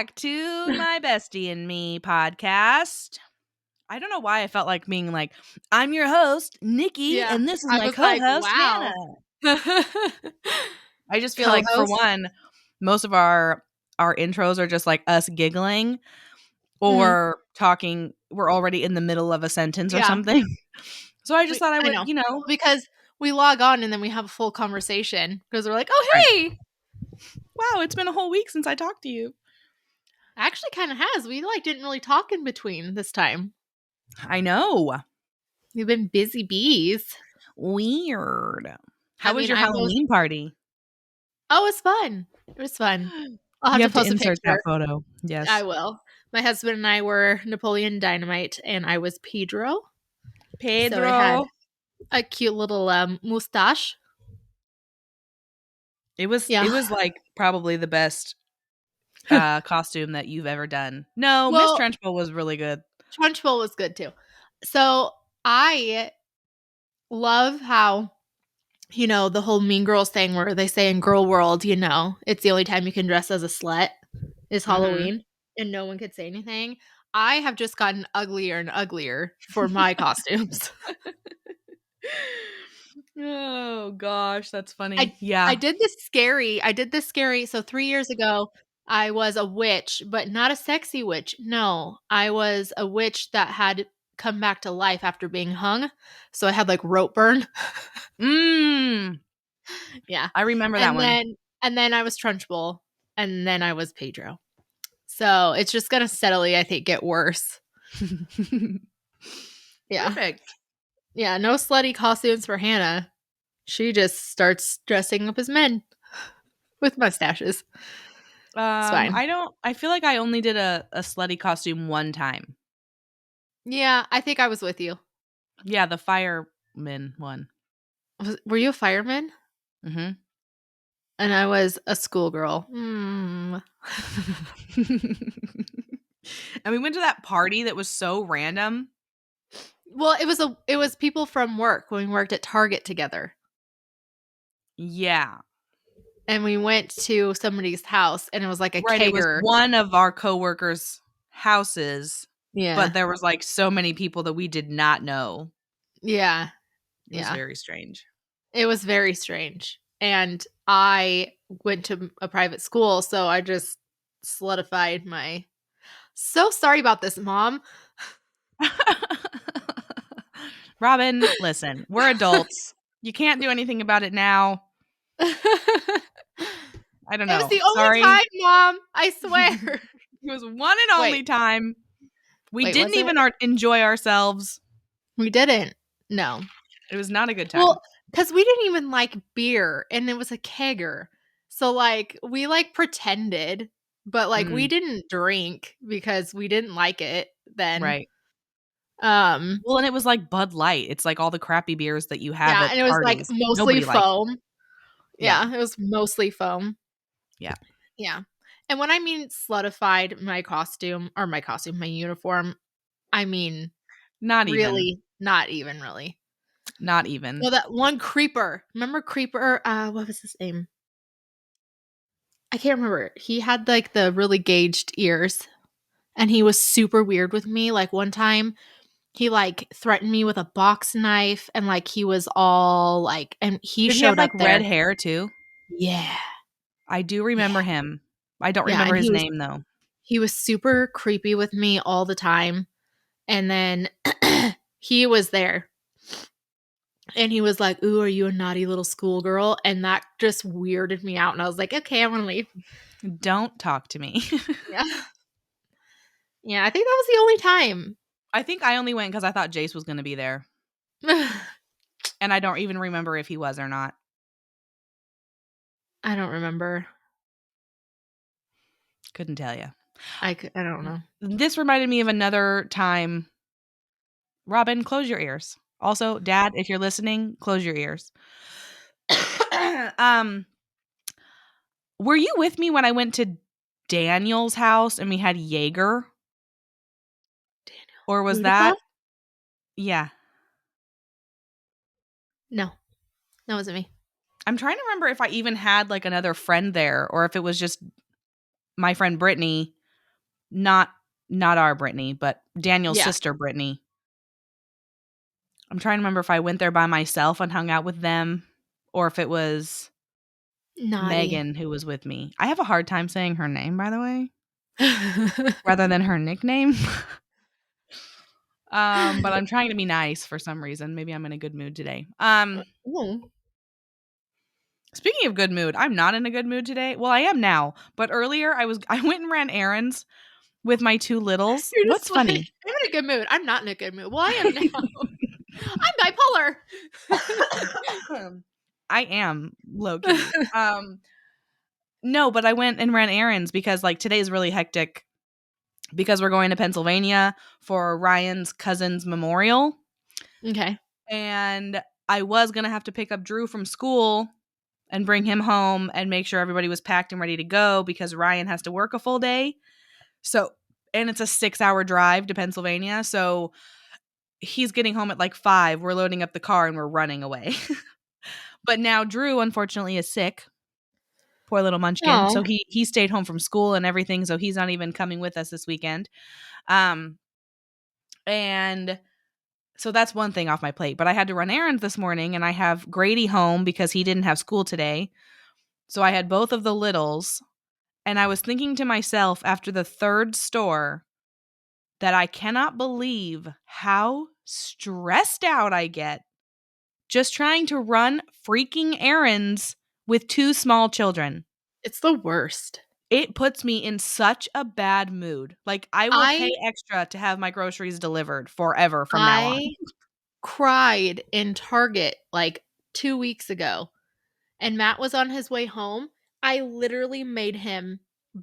back to my Bestie and Me podcast. I don't know why I felt like being like, I'm your host, Nikki, and this is I my was like, co-host, wow. Hannah. I just feel like, for one, most of our intros are just like us giggling or talking. We're already in the middle of a sentence or something. So I just thought I would, know. Because we log on and then we have a full conversation because we're like, oh, hey. Right. Wow, it's been a whole week since I talked to you. Actually kind of has. We didn't really talk in between this time. I know. We've been busy bees. Weird. How was your Halloween party? Oh, it was fun. It was fun. I'll You have have to post to a insert picture. that photo. Yes. I will. My husband and I were Napoleon Dynamite and I was Pedro. So I had a cute little mustache. It was like probably the best costume that you've ever done. No, Miss Trenchbull was really good. Trenchbull was good too. So I love how, the whole Mean Girls thing where they say in girl world, it's the only time you can dress as a slut is Halloween and no one could say anything. I have just gotten uglier and uglier for my costumes. Oh gosh, that's funny. I did this scary. So 3 years ago, I was a witch, but not a sexy witch. No, I was a witch that had come back to life after being hung. So I had like rope burn. Yeah. I remember that one. And then I was Trunchbull, and then I was Pedro. So it's just going to steadily, I think, get worse. Yeah. Perfect. Yeah, no slutty costumes for Hannah. She just starts dressing up as men with mustaches. It's fine. I feel like I only did a slutty costume one time. Yeah, I think I was with you. Yeah, the fireman one. Were you a fireman? Mm-hmm. And I was a schoolgirl. Mm. And we went to that party that was so random. Well, it was people from work when we worked at Target together. Yeah. And we went to somebody's house and it was like a kegger. It was one of our coworkers' houses. Yeah. But there was like so many people that we did not know. Yeah. It was very strange. It was very strange. And I went to a private school, so I just solidified my... So sorry about this, Mom. Robin, listen, we're adults. You can't do anything about it now. I don't know. It was the only time, Mom. I swear. It was one and only time. We didn't even enjoy ourselves. We didn't. No. It was not a good time. Well, because we didn't even like beer, and it was a kegger. So, we, pretended, but, we didn't drink because we didn't like it then. Right. Well, and it was like Bud Light. It's like all the crappy beers that you have at parties. Yeah, and it was, mostly Nobody foam. Yeah, it was mostly foam. Yeah. Yeah. And when I mean slutified my uniform, I mean not even really. Not even. Well, that one Creeper. Remember Creeper? What was his name? I can't remember. He had the really gauged ears, and he was super weird with me. One time, he threatened me with a box knife, and he was all and he Did showed he up have there. Red hair too? Yeah, I do remember him. I don't remember his name though. He was super creepy with me all the time, and then he was there. And he was like, "Ooh, are you a naughty little schoolgirl?" And that just weirded me out. And I was like, "Okay, I'm gonna leave. Don't talk to me." Yeah. Yeah, I think that was the only time. I think I only went because I thought Jace was going to be there. And I don't even remember if he was or not. I don't remember. Couldn't tell you. I don't know. This reminded me of another time. Robin, close your ears. Also, Dad, if you're listening, close your ears. Were you with me when I went to Daniel's house and we had Jaeger? Daniel. Or was that? Yeah. No. That wasn't me. I'm trying to remember if I even had another friend there or if it was just my friend Brittany Not our Brittany, but Daniel's Yeah. sister Brittany. I'm trying to remember if I went there by myself and hung out with them or if it was Naughty. Megan who was with me. I have a hard time saying her name, by the way, rather than her nickname. But I'm trying to be nice for some reason. Maybe I'm in a good mood today. Ooh. Speaking of good mood, I'm not in a good mood today. Well, I am now, but earlier I went and ran errands with my two littles. You're What's just like, funny? I'm in a good mood. I'm not in a good mood. Well, I am now. I'm bipolar. I am low key. No, but I went and ran errands because like today's really hectic because we're going to Pennsylvania for Ryan's cousin's memorial. Okay. And I was going to have to pick up Drew from school and bring him home and make sure everybody was packed and ready to go because Ryan has to work a full day. So, and it's a 6-hour drive to Pennsylvania. So he's getting home at like 5. We're loading up the car and we're running away. But now Drew, unfortunately, is sick. Poor little munchkin. Oh. So he stayed home from school and everything. So he's not even coming with us this weekend. And so that's one thing off my plate. But I had to run errands this morning and I have Grady home because he didn't have school today. So I had both of the littles. And I was thinking to myself after the third store that I cannot believe how stressed out I get just trying to run freaking errands with 2 small children. It's the worst. It puts me in such a bad mood. Like, I will pay I extra to have my groceries delivered forever from now on. I cried in Target like 2 weeks ago, and Matt was on his way home. I literally made him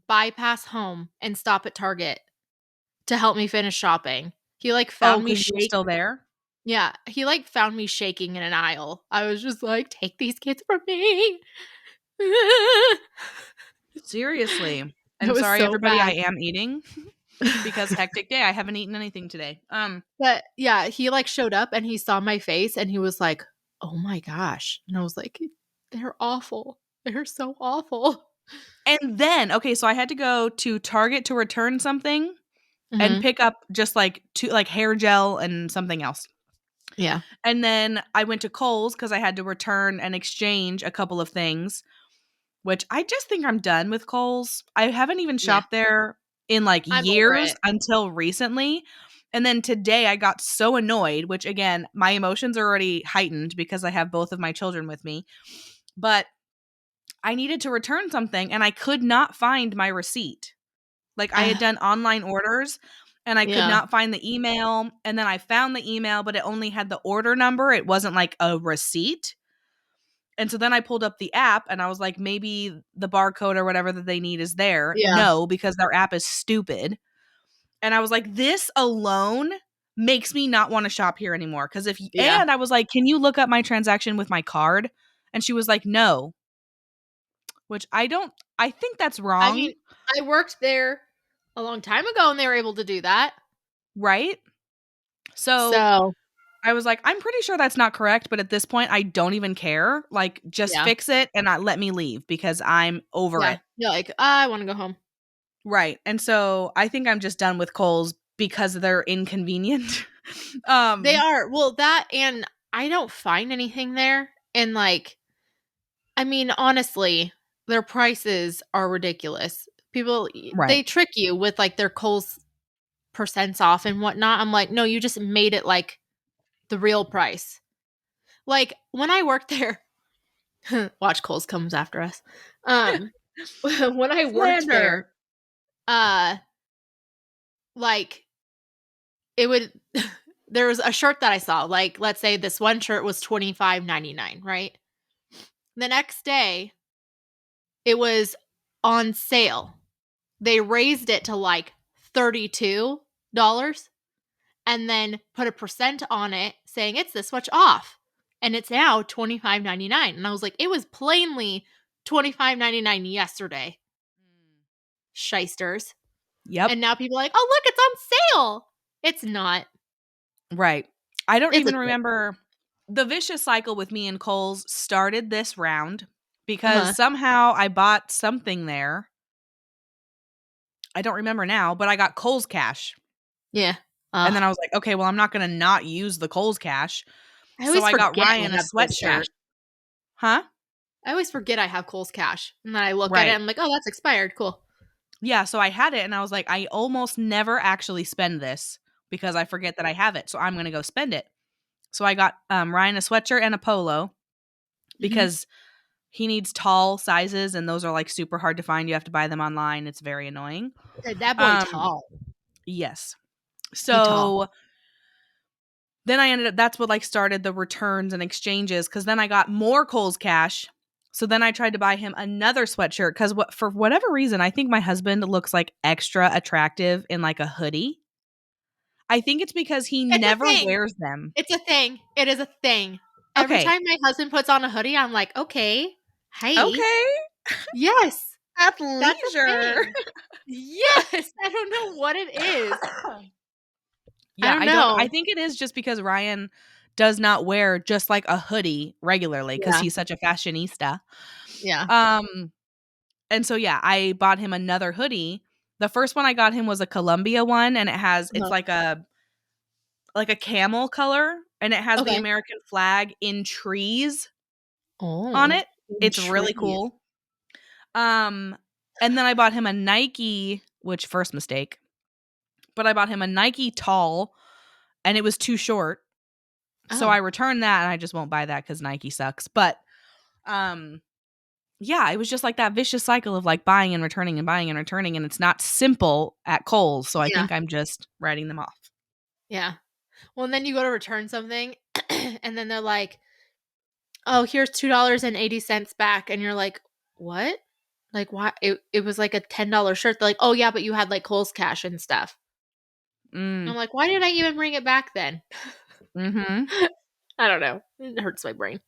bypass home and stop at Target to help me finish shopping. He like Oh, found me because you were still there? Yeah, he like found me shaking in an aisle. I was just like, "Take these kids from me." Seriously. It And was sorry, so everybody, I bad. am eating because hectic day. I haven't eaten anything today. But yeah, he like showed up and he saw my face and he was like, "Oh my gosh." And I was like, "They're awful. They're so awful." And then, okay, so I had to go to Target to return something and Mhm. pick up just like hair gel and something else. Yeah. And then I went to Kohl's because I had to return and exchange a couple of things, which I just think I'm done with Kohl's. I haven't even Yeah. shopped there in like I'm over years it. until recently. And then today I got so annoyed, which again, my emotions are already heightened because I have both of my children with me. But I needed to return something and I could not find my receipt. Like I had done online orders and I could Yeah. not find the email. And then I found the email, but it only had the order number. It wasn't like a receipt. And so then I pulled up the app and I was like, maybe the barcode or whatever that they need is there. Yeah. No, because their app is stupid. And I was like, this alone makes me not want to shop here anymore. Cause Yeah. and I was like, can you look up my transaction with my card? And she was like, no, which I think that's I mean, wrong, I worked there a long time ago and they were able to do that. right? So So, I was like, I'm pretty sure that's not correct, but at this point, I don't even care. Like, just yeah. fix it and not let me leave because I'm over Yeah. it. You're like, "I wanna go home." Right. And so I think I'm just done with Kohl's because they're inconvenient. They um, are. Well, that and I don't find anything there. And like, I mean, honestly, their prices are ridiculous. People, right. they trick you with like their Kohl's percents off and whatnot. I'm like, no, you just made it like the real price. Like when I worked there, watch Kohl's comes after us. Um, when I worked there, Slander. uh, like it would there was a shirt that I saw, like let's say this one shirt was $25.99, right? The next day, it was on sale. They raised it to like $32 and then put a percent on it saying it's this much off. And it's now $25.99. And I was like, it was plainly $25.99 yesterday. Shysters. Yep. And now people are like, oh, look, it's on sale. It's not. Right. I don't It's a even trick. remember the vicious cycle with me and Kohl's started this round because Uh-huh. somehow I bought something there I don't remember now, but I got Kohl's Cash. Yeah. And then I was like, okay, well, I'm not going to not use the Kohl's Cash. I So always I got forget Ryan I a have Kohl's Cash. sweatshirt. Huh? I always forget I have Kohl's Cash. And then I look at it, Right. I'm like, oh, that's expired. Cool. Yeah, so I had it and I was like, I almost never actually spend this because I forget that I have it. So I'm going to go spend it. So I got Ryan a sweatshirt and a polo Mhm. because he needs tall sizes and those are like super hard to find. You have to buy them online. It's very annoying. That boy Um tall. yes. He tall. So then I ended up that's what like started the returns and exchanges cuz then I got more Kohl's Cash. So then I tried to buy him another sweatshirt cuz for whatever reason I think my husband looks like extra attractive in like a hoodie. I think it's because he It's a never thing. wears them. It's a thing. It is a thing. Every Okay. time my husband puts on a hoodie, I'm like, okay, hey, Okay. yes, that's a Athleisure. thing. Yes, I don't know what it is. I Yeah, don't know. I think it is just because Ryan does not wear just like a hoodie regularly cuz Yeah, he's such a fashionista. yeah. Um and so yeah, I bought him another hoodie. The first one I got him was a Columbia one and it's Uh-huh. like a camel color and it has the Okay. American flag in trees on Oh, it. It's really intrigued. cool. Um and then I bought him a Nike, which first mistake, but I bought him a Nike tall and it was too short. So Oh, I returned that and I just won't buy that cuz Nike sucks. But um yeah, it was just like that vicious cycle of like buying and returning and buying and returning and it's not simple at Kohl's. So I yeah, think I'm just writing them off. yeah. Well, and then you go to return something, and then they're like, "Oh, here's $2.80 back," and you're like, "What? Like, why? It was like a $10 shirt." They're like, "Oh yeah, but you had like Kohl's Cash and stuff." And Mm. I'm like, "Why did I even bring it back then?" Mhm. I don't know. It hurts my brain.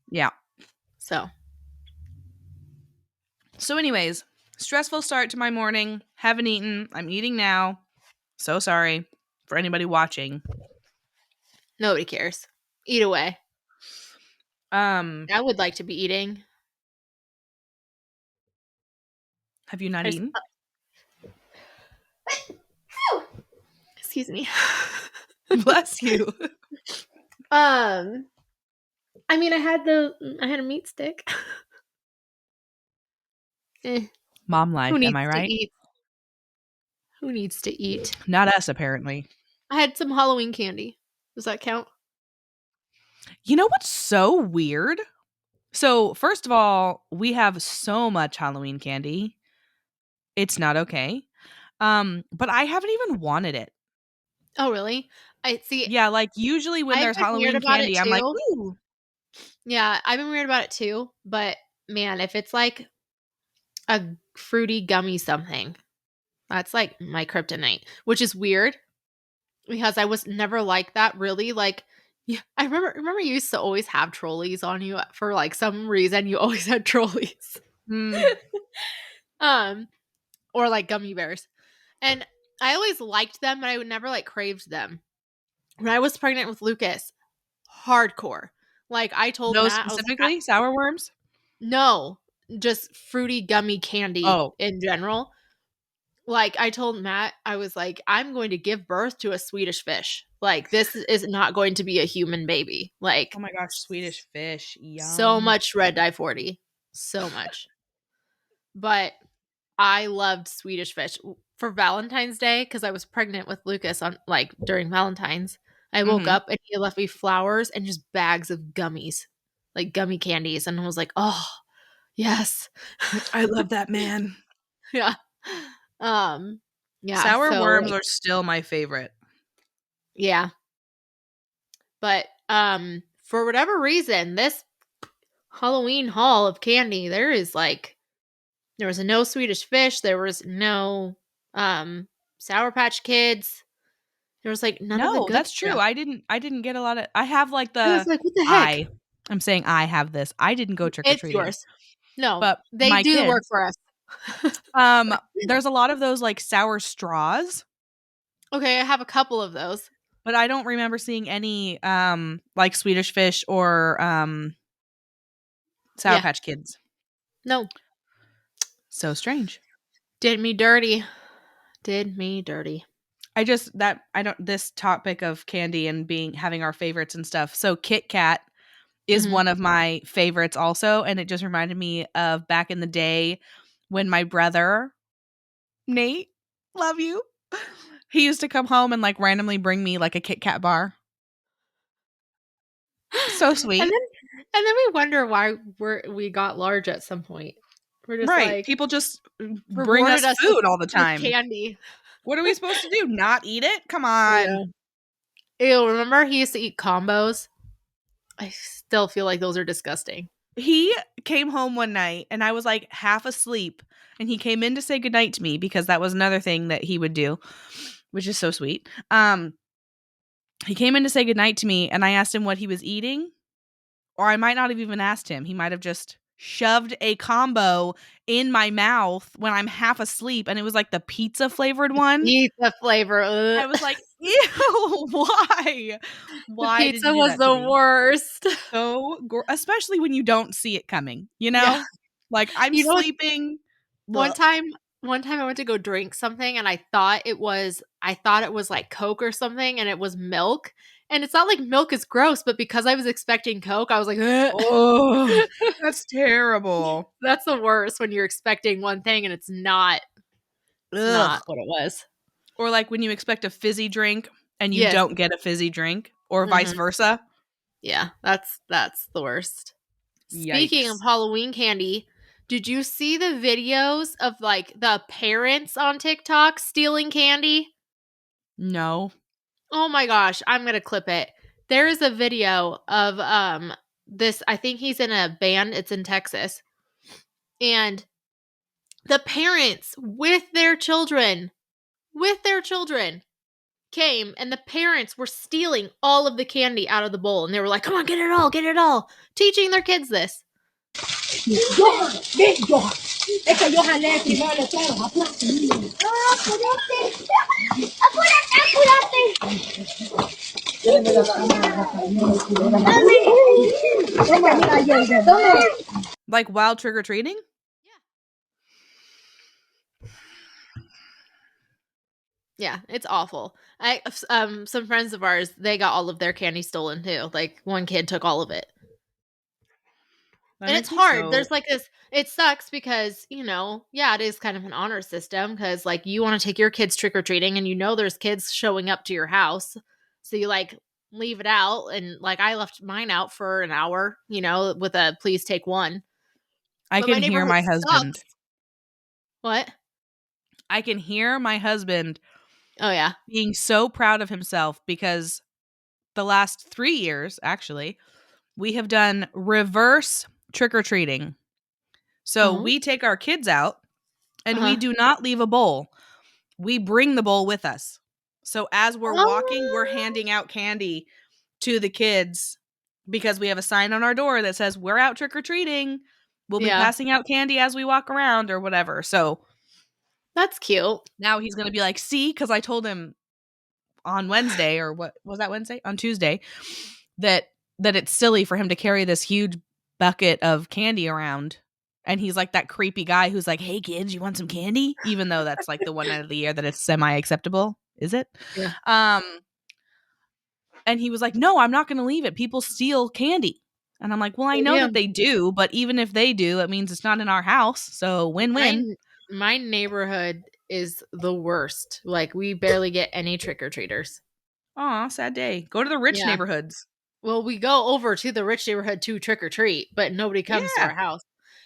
Yeah. So So anyways, stressful start to my morning. Haven't eaten. I'm eating now. So sorry for anybody watching. nobody cares. Eat away. Um, I would like to be eating. have you not I just, eaten? excuse me. Bless you. um, I mean, I had a meat stick. Eh, Mom who life, am I needs to right? eat? Who needs to eat? Not us apparently. I had some Halloween candy. Does that count? You know what's so weird? So, first of all, we have so much Halloween candy. It's not okay. But I haven't even wanted it. Oh, really? I see. Yeah, like usually when I've there's been weird Halloween about it candy, I'm like, too. "Ooh." Yeah, I've been weird about it too. But man, if it's like a fruity gummy something, that's like my kryptonite, which is weird because I was never like that really. Like, yeah, I remember you used to always have trolleys on you for like some reason. You always had trolleys, Mm, um, or like gummy bears, and I always liked them, but I would never like craved them. When I was pregnant with Lucas, hardcore. Like I told those Matt, I was like, specifically sour worms? no, just fruity gummy candy Oh, in general. Like I told Matt, I was like, I'm going to give birth to a Swedish fish. Like this is not going to be a human baby. oh Like my gosh, Swedish fish. so Yum. much red dye 40. So much. But I loved Swedish fish for Valentine's Day because I was pregnant with Lucas on like during Valentine's. I woke Mhm. up and he left me flowers and just bags of gummies, like gummy candies, and I was like, "Oh, yes." I love that man. Yeah. Um yeah, Sour so worms like are still my favorite. yeah. But for whatever reason, this Halloween haul of candy, there was no Swedish fish, there was no Sour Patch Kids. There was like none of the No, good that's true. stuff. I didn't get a lot of I have like I was the like, "What the heck?" I I'm saying I have this. I didn't go trick or It's treating, yours. No, but they my do the work kids, for us. there's a lot of those like sour straws, Okay, I have a couple of those. but I don't remember seeing any like Swedish fish or Sour Yeah. Patch Kids. No. So strange. Did me dirty. Did me dirty. This topic of candy and having our favorites and stuff. So Kit Kat is Mhm. one of my favorites also, and it just reminded me of back in the day when my brother, Nate, love you, he used to come home and, like, randomly bring me, like, a Kit Kat bar. So And sweet. then we wonder why we got large at some point. We're just Right, like people just bring rewarded us us food all the with time. candy. What are we supposed to do, not eat it? Come on. Yeah. Ew, remember he used to eat combos? I still feel like those are disgusting. He came home one night and I was, like, half asleep, and he came in to say goodnight to me because that was another thing that he would do, which is so sweet. He came in to say goodnight to me, and I asked him what he was eating, or I might not have even asked him. He might have just shoved a combo in my mouth when I'm half asleep, and it was, like, the pizza flavored one. Pizza flavor. I was like, "Ew, why? The Why did you pizza do was that to the me?" worst. So especially when you don't see it coming, you Yeah. know? Like, I'm You know what? sleeping. One Bleh. time one time I went to go drink something and I thought it was like Coke or something and it was milk. And it's not like milk is gross, but because I was expecting Coke, I was like, "Ugh." Oh, that's terrible. That's the worst when you're expecting one thing and it's not Ugh. what it was. Or, like, when you expect a fizzy drink and you Yes. don't get a fizzy drink, or vice Mhm. versa. Yeah, that's the worst. Speaking of Yikes. Halloween candy, did you see the videos of like the parents on TikTok stealing candy? No. Oh my gosh, I'm going to clip it. There is a video of this, I think he's in a band, it's in Texas. And the parents with their children came and the parents were stealing all of the candy out of the bowl and they were like, "Come on, get it all." Teaching their kids this. Johan, ven, Johan. Es que Johan lee primero letreros, apúrate, niño. No, apúrate. Apúrate, apúrate. Dame. Toma, mira, toma. Like, while trick-or-treating? Yeah, it's awful. Some friends of ours, they got all of their candy stolen too. Like one kid took all of it. That And it's makes me hard. so There's like this it sucks because, yeah, it is kind of an honor system cuz like you want to take your kids trick or treating and there's kids showing up to your house. So you like leave it out and like I left mine out for an hour, with a please take one. I But my can hear neighborhood my sucks. husband. What? I can hear my husband Oh yeah. being so proud of himself because the last 3 years, actually, we have done reverse trick-or-treating. So Oh. we take our kids out and we Uh-huh. do not leave a bowl. We bring the bowl with us. So as we're walking, we're Oh. handing out candy to the kids because we have a sign on our door that says, "We're out trick-or-treating. We'll be Yeah. passing out candy as we walk around," or whatever. So That's cute. now he's gonna be like, "See," because I told him on Wednesday, or what was that, Wednesday? On Tuesday, that it's silly for him to carry this huge bucket of candy around. And he's like that creepy guy who's like, "Hey kids, you want some candy?" Even though that's like the one night of the year that it's semi acceptable, is it? Yeah. Um, and he was like, "No, I'm not going to leave it. People steal candy." And I'm like, "Well, I They know do. that they do, but even if they do, it means it's not in our house. So win-win." My neighborhood is the worst. Like we barely get any trick or treaters. Aw, sad day. Go to the rich Yeah. neighborhoods. Well, we go over to the rich neighborhood to trick or treat, but nobody comes to Yeah. our house.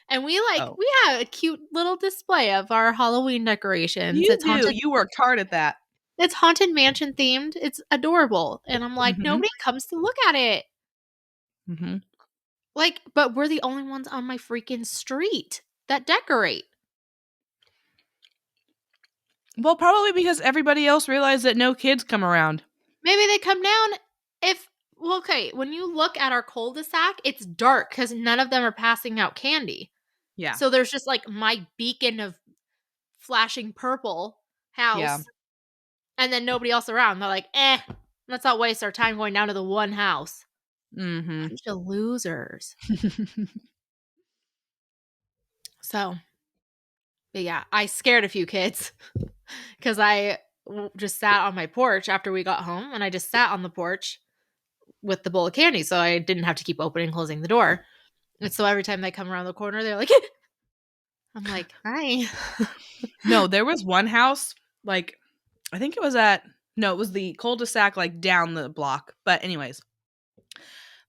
And we Oh, have a cute little display of our Halloween decorations. you do. You worked hard at that. It's haunted mansion themed. It's adorable. And I'm like, Mhm. nobody comes to look at it. Mhm. Like, but we're the only ones on my freaking street that decorate. Well, probably because everybody else realized that no kids come around. Maybe they come down if well, okay, when you look at our cul-de-sac, it's dark because none of them are passing out candy. Yeah. So there's just like my beacon of flashing purple Yeah. house and then nobody else around. They're like, let's not waste our time going down to the one house. Mhm. Bunch of losers. So But yeah, I scared a few kids because I just sat on my porch after we got home, and I just sat on the porch with the bowl of candy, so I didn't have to keep opening and closing the door. And so every time they come around the corner, they're like, I'm like, hi. No, there was one house, like, I think it was it was the cul-de-sac, like, down the block. But anyways,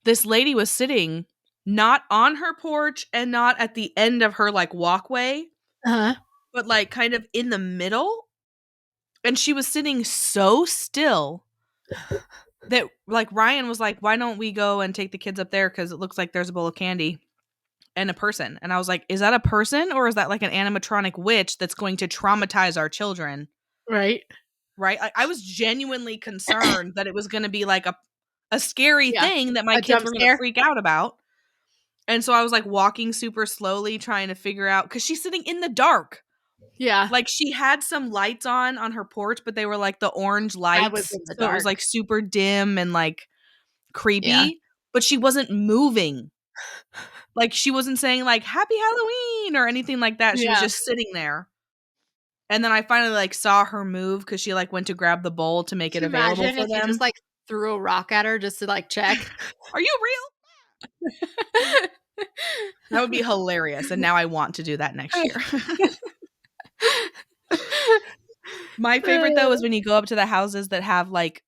this lady was sitting not on her porch and not at the end of her, like, walkway, Uh-huh. but, like, kind of in the middle. And she was sitting so still that, like, Ryan was like, "Why don't we go and take the kids up there? Because it looks like there's a bowl of candy and a person." And I was like, "Is that a person or is that like an animatronic witch that's going to traumatize our children?" Right. Right? I was genuinely concerned that it was gonna be like a scary Yeah. thing that my A kids jump were gonna scare. freak out about. And so I was, like, walking super slowly trying to figure out, because she's sitting in the dark. Yeah. Like, she had some lights on her porch, but they were, like, the orange I was lights, in the so it was, dark. like, super dim and, like, Yeah. creepy, but she wasn't moving. Like, she wasn't saying, like, "Happy Halloween," or anything like that. She was Yeah. just sitting there. And then I finally, like, saw her move because she, like, went to grab the bowl to make it Can you available imagine for if you just them. like threw a rock at her just to like check? "Are you real?" That would be hilarious, and now I want to do that next year. My favorite, though, is when you go up to the houses that have, like,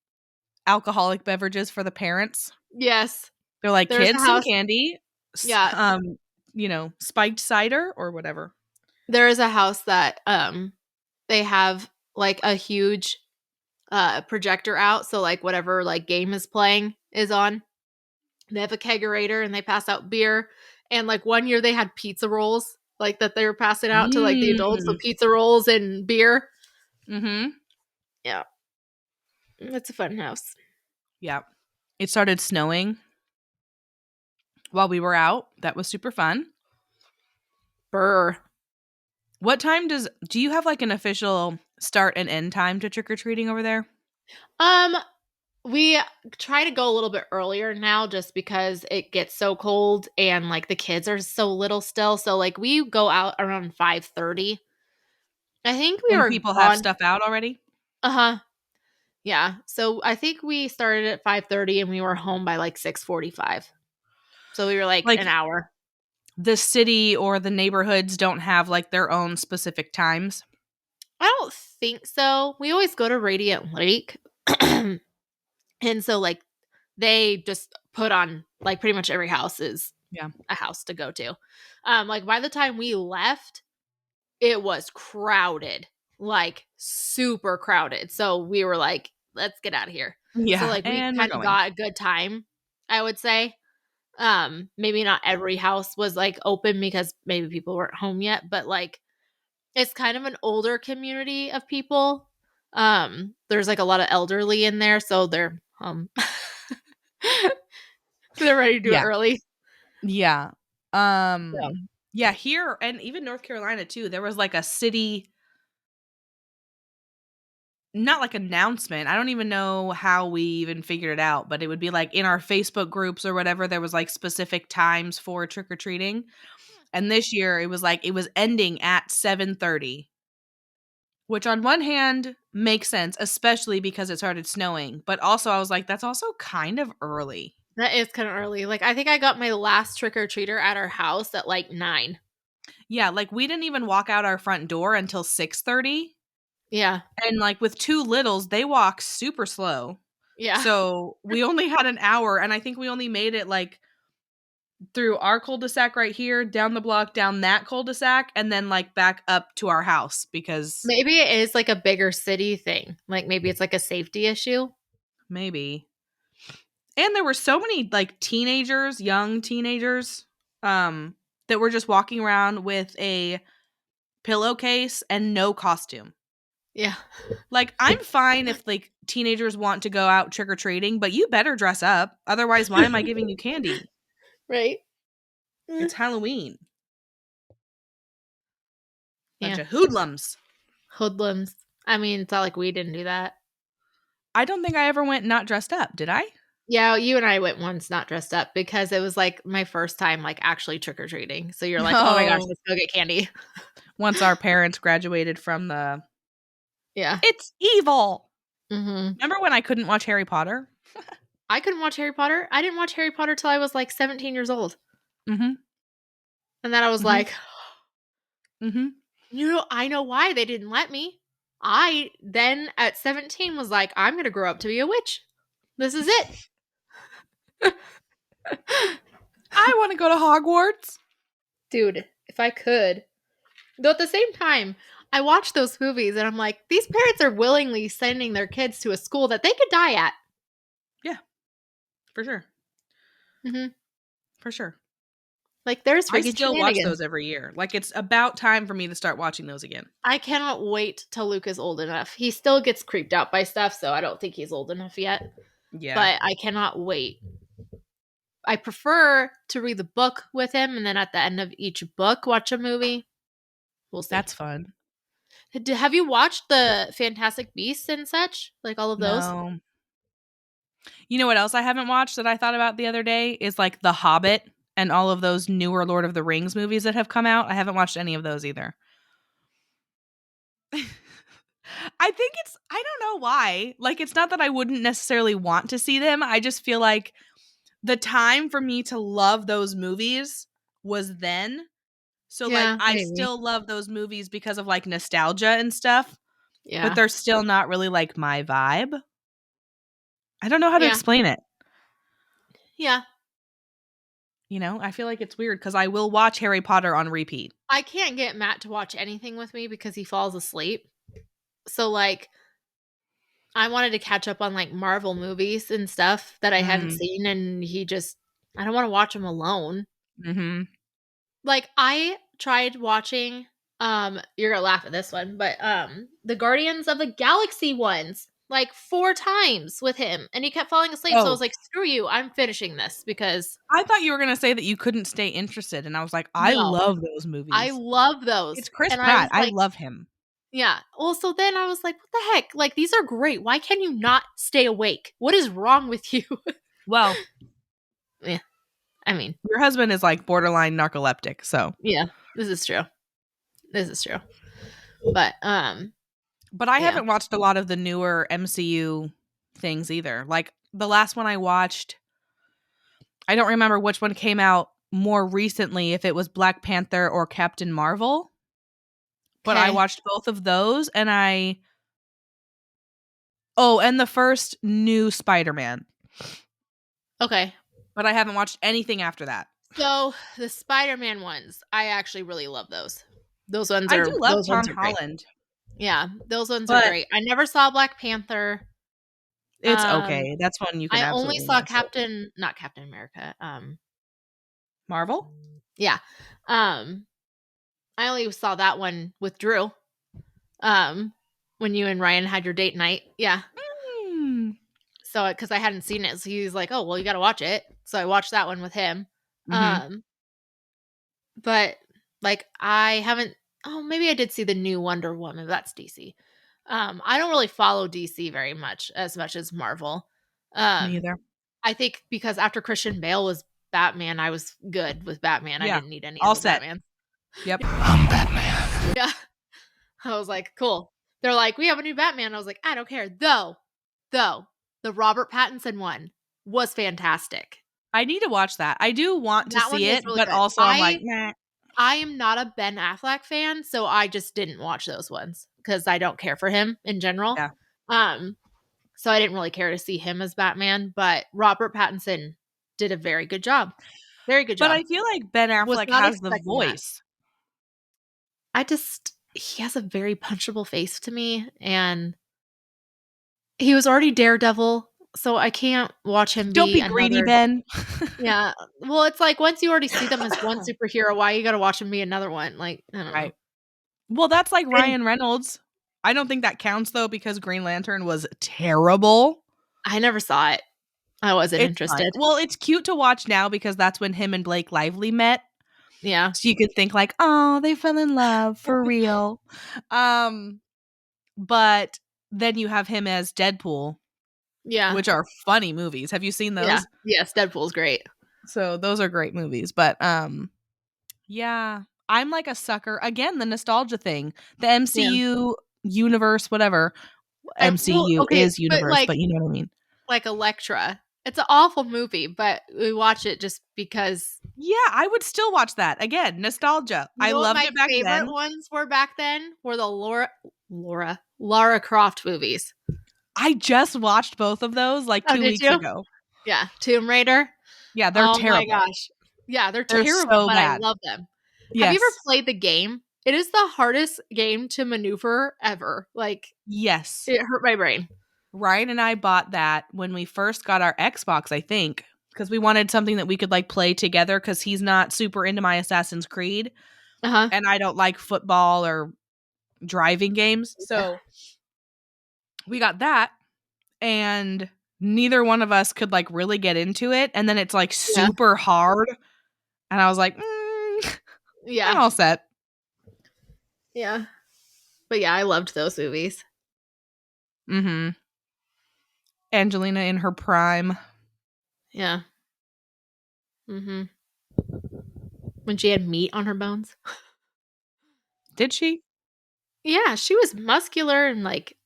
alcoholic beverages for the parents. Yes. They're like, There's a "Kids, some house. candy, Yeah. spiked cider," or whatever. There is a house that they have like a huge projector out, so like whatever like game is playing is on. They have a kegerator and they pass out beer. And like one year they had pizza rolls like that they were passing out to like the adults, so Mm. pizza rolls and beer. Mhm. Yeah. It's a fun house. Yeah. It started snowing while we were out. That was super fun. Brr. What time do you have, like, an official start and end time to trick-or-treating over there? Um we try to go a little bit earlier now just because it gets so cold and like the kids are so little still. So like we go out around 5:30. I think we And were people have gone. stuff out already? Uh-huh. Yeah. So I think we started at 5:30 and we were home by like 6:45. So we were like Like, an hour. the city or the neighborhoods don't have, like, their own specific times? I don't think so. We always go to Radiant Lake. And so like they just put on like pretty much every house is Yeah. a house to go to. Like by the time we left, it was crowded, like super crowded. So we were like, let's get out of here. So Yeah, like we and we're kind of going. got a good time, I would say. Maybe not every house was like open because maybe people weren't home yet, but like it's kind of an older community of people. There's like a lot of elderly in there, so they're they're ready to do it Yeah. early. Yeah. So Yeah, here and even North Carolina too, there was, like, a city, not like announcement. I don't even know how we even figured it out, but it would be, like, in our Facebook groups or whatever, there was, like, specific times for trick-or-treating. And this year, it was, like, it was ending at 7:30, which on one hand makes sense, especially because it started snowing, but also I was like, "That's also kind of early." that is kind of early. Like I think I got my last trick or treater at our house at like 9. Yeah, like, we didn't even walk out our front door until 6:30, Yeah. and, like, with 2 littles, they walk super slow. Yeah. So, we only had an hour, and I think we only made it, like, through our cul-de-sac right here, down the block, down that cul-de-sac, and then, like, back up to our house because Maybe it is like a bigger city thing. Like maybe it's like a safety issue. maybe. And there were so many, like, teenagers, young teenagers, that were just walking around with a pillowcase and no costume. Yeah. Like, I'm fine if, like, teenagers want to go out trick-or-treating, but you better dress up. Otherwise, why am I giving you candy? Right. It's Halloween. Bunch Yeah. of hoodlums. Hoodlums. I mean, it's not like we didn't do that. I don't think I ever went not dressed up, did I? Yeah, you and I went once not dressed up because it was like my first time like actually trick or treating. So you're like, oh my gosh, No. let's go get candy. once our parents graduated from the Yeah. it's evil. Mm-hmm. Remember when I couldn't watch Harry Potter? I couldn't watch Harry Potter. I didn't watch Harry Potter till I was like 17 years old. Mm-hmm. And then I was Mhm. like, Mm-hmm. I know why they didn't let me. I then at 17 was like, I'm going to grow up to be a witch. This is it. I want to go to Hogwarts. Dude, if I could. Though at the same time, I watch those movies and I'm like, these parents are willingly sending their kids to a school that they could die at. Yeah, for sure. Mm-hmm. For sure. Like, there's I freaking still watch shenanigans. those every year. Like, it's about time for me to start watching those again. I cannot wait till Luke is old enough. He still gets creeped out by stuff, so I don't think he's old enough yet. Yeah. But I cannot wait. I prefer to read the book with him and then at the end of each book watch a movie. We'll see. That's fun. Have you watched the Fantastic Beasts and such? Like all of those? No. You know what else I haven't watched that I thought about the other day is like The Hobbit and all of those newer Lord of the Rings movies that have come out. I haven't watched any of those either. I think I don't know why. Like, it's not that I wouldn't necessarily want to see them. I just feel like the time for me to love those movies was then. So, like, Yeah, I maybe. still love those movies because of, like, nostalgia and stuff. Yeah. But they're still not really, like, my vibe. I don't know how to Yeah. explain it. Yeah. You know, I feel like it's weird because I will watch Harry Potter on repeat. I can't get Matt to watch anything with me because he falls asleep. So, like, I wanted to catch up on, like, Marvel movies and stuff that I hadn't seen, and I don't want to watch them alone. Mm-hmm. Like, I tried watching, you're gonna laugh at this one, but, the Guardians of the Galaxy ones, like, 4 times with him, and he kept falling asleep, so I was like, "Screw you, I'm finishing this," because I thought you were going to say that you couldn't stay interested, and I was like, I No. love those movies. I love those, It's Chris and I was Pratt. I like love him. Yeah. Well, so then I was like, "What the heck? Like, these are great. Why can you not stay awake? What is wrong with you?" Well, Yeah. I mean, your husband is like borderline narcoleptic, so. yeah, this is true. But, But I yeah. haven't watched a lot of the newer MCU things either. Like, the last one I watched, I don't remember which one came out more recently, if it was Black Panther or Captain Marvel. But I Okay. watched both of those, and and the first new Spider-Man. Okay. But I haven't watched anything after that. So, the Spider-Man ones, I actually really love those. Those ones I are do love Tom great. Holland. Yeah, those ones are But great. I never saw Black Panther. it's okay. That's one you can I only absolutely saw miss. not Captain America. Marvel? Yeah. I only saw that one with Drew. When you and Ryan had your date night. Yeah. So, because I hadn't seen it, so he was like, "Oh, well, you got to watch it." So I watched that one with him. Mhm. But like I haven't. Oh, maybe I did see the new Wonder Woman. That's DC. I don't really follow DC very much as Marvel. Me either. I think because after Christian Bale was Batman, I was good with Batman. I Yeah. didn't need any All of the set. Batman. Yep. I'm Batman. Yeah. I was like, cool. They're like, we have a new Batman. I was like, I don't care. Though, the Robert Pattinson one was fantastic. I need to watch that. I do want to That one see was it, really but good. also I'm like, nah. I am not a Ben Affleck fan, so I just didn't watch those ones because I don't care for him in general. Yeah. So I didn't really care to see him as Batman, but Robert Pattinson did a very good job. Very good job. But I feel like Ben Was Affleck not has the expecting that. voice. He has a very punchable face to me, and he was already Daredevil, so I can't watch him Don't be be greedy, another. Ben. Yeah. Well, it's like once you already see them as one superhero, why you gotta watch him be another one? Like, I don't know. Right. Well, that's like Ryan Reynolds. I don't think that counts though because Green Lantern was terrible. I never saw it. I wasn't It's interested. fine. Well, it's cute to watch now because that's when him and Blake Lively met. Yeah. So you could think like, oh, they fell in love for real. But then you have him as Deadpool. Yeah. Which are funny movies. Have you seen those? Yeah. Yes, Deadpool's great. So those are great movies. But yeah. I'm like a sucker. Again, the nostalgia thing. The MCU universe, whatever. MCU is universe, but you know what I mean. Like Elektra. It's an awful movie, but we watch it just because. Yeah, I would still watch that. Again, nostalgia. You I know what loved my it back favorite then. ones were back then? Were the Lara Croft movies. I just watched both of those like 2 weeks ago. Yeah, Tomb Raider. Yeah, they're terrible. Oh my gosh. Yeah, they're They're terrible, so but bad. I love them. Yes. Have you ever played the game? It is the hardest game to maneuver ever. Like, yes. It hurt my brain. Ryan and I bought that when we first got our Xbox, I think, because we wanted something that we could like play together because he's not super into my Assassin's Creed. And I don't like football or driving games. So we got that, and neither one of us could like really get into it. And then it's like super hard. And I was like, I'm all set. Yeah. But yeah, I loved those movies. Mm-hmm. Angelina in her prime. Yeah. Mm-hmm. When she had meat on her bones. Did she? Yeah, she was muscular and like,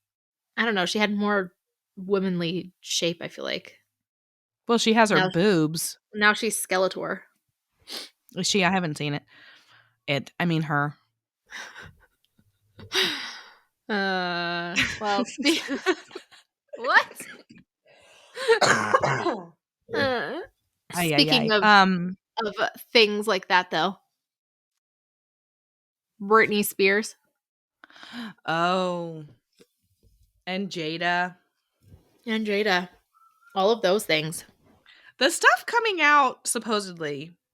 I don't know, she had more womanly shape, I feel like. Well, she has her boobs. Now she's Skeletor. Is she? I haven't seen it. I mean her. Well, what? Speaking of things like that, though, Britney Spears. Oh, and Jada. All of those things. The stuff coming out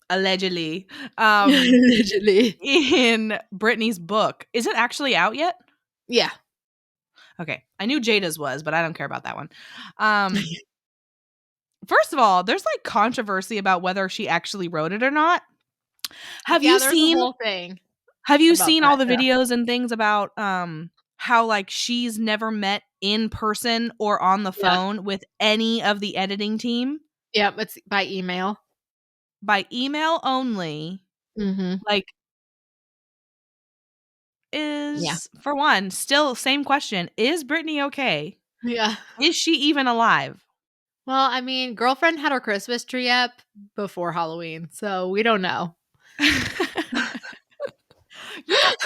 allegedly, in Britney's book. Is it actually out yet? Yeah. Okay. I knew Jada's was, but I don't care about that one. First of all, there's like controversy about whether she actually wrote it or not. Have you seen the whole thing? Have you seen all the videos and things about how like she's never met in person or on the phone with any of the editing team? Yeah, it's by email. By email only. Mm-hmm. Like, for one, still same question. Is Britney okay? Yeah. Is she even alive? Well, I mean, girlfriend had her Christmas tree up before Halloween, so we don't know.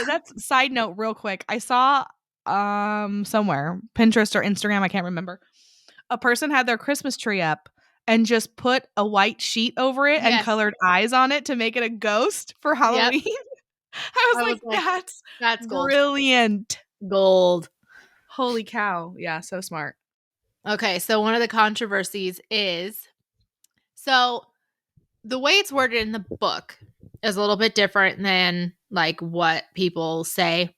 That's side note real quick. I saw somewhere, Pinterest or Instagram, I can't remember. A person had their Christmas tree up and just put a white sheet over it and colored eyes on it to make it a ghost for Halloween. Yep. I was like, that's brilliant. Gold. Holy cow. Yeah, so smart. Okay, so one of the controversies is, so the way it's worded in the book is a little bit different than like what people say.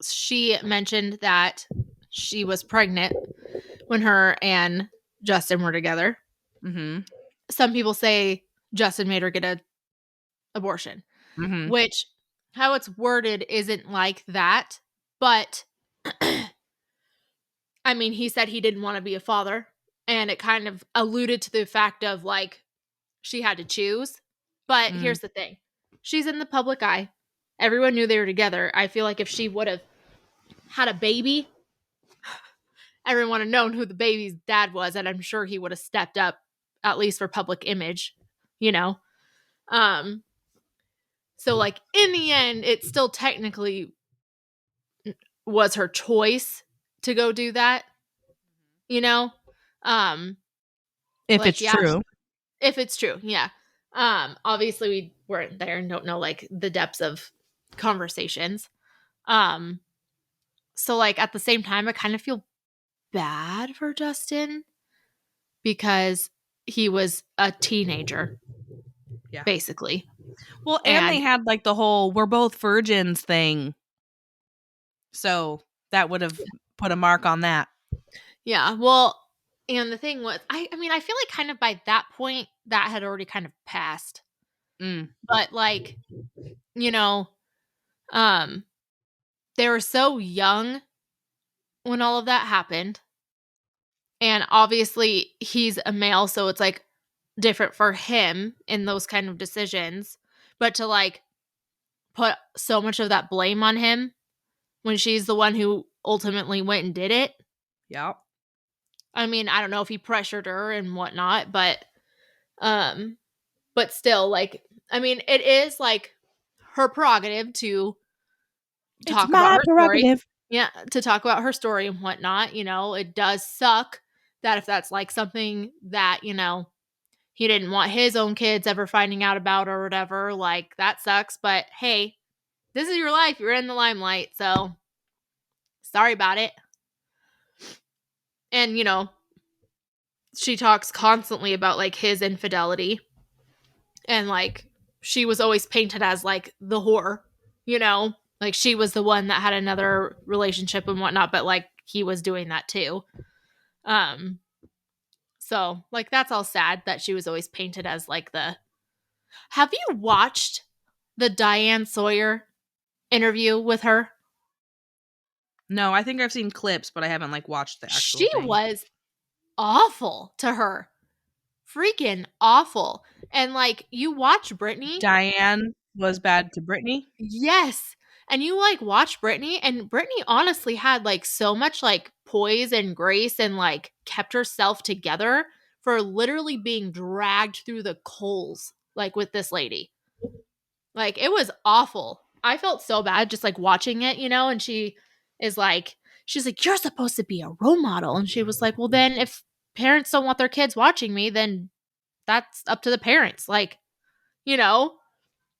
She mentioned that she was pregnant when her and Justin were together. Mm-hmm. Some people say Justin made her get an abortion, which how it's worded isn't like that. But I mean, he said he didn't want to be a father, and it kind of alluded to the fact of like she had to choose. But here's the thing. She's in the public eye. Everyone knew they were together. I feel like if she would have had a baby, everyone would have known who the baby's dad was, and I'm sure he would have stepped up, at least for public image, you know? So, like, in the end, it still technically was her choice to go do that, you know? If it's true. If it's true, yeah. Obviously, we weren't there and don't know, like, the depths of conversations. So, like, at the same time, I kind of feel bad for Justin because he was a teenager, basically. Well, and they had like the whole "we're both virgins" thing, so that would have put a mark on that. Yeah, well, and the thing was, I mean, I feel like kind of by that point that had already kind of passed. But like, you know, they were so young when all of that happened. And obviously he's a male, so it's like different for him in those kind of decisions. But to like put so much of that blame on him when she's the one who ultimately went and did it. Yep. I mean, I don't know if he pressured her and whatnot, but still, like, I mean, it is like her prerogative to talk about her story. Yeah, to talk about her story and whatnot. You know, it does suck that if that's like something that, you know, he didn't want his own kids ever finding out about or whatever, like that sucks. But hey, this is your life. You're in the limelight. So sorry about it. And, you know, she talks constantly about like his infidelity. And like she was always painted as like the whore, you know? Like she was the one that had another relationship and whatnot, but like he was doing that too. So like that's all sad that she was always painted as like the. Have you watched the Diane Sawyer interview with her? No, I think I've seen clips, but I haven't like watched the actual She thing. was awful to her. Freaking awful. And like you watch Britney. Diane was bad to Britney. Yes. And you like watch Britney, and Britney honestly had like so much like poise and grace and like kept herself together for literally being dragged through the coals like with this lady. Like it was awful. I felt so bad just like watching it, you know, and she's like, you're supposed to be a role model. And she was like, well, then if parents don't want their kids watching me, then that's up to the parents. Like, you know,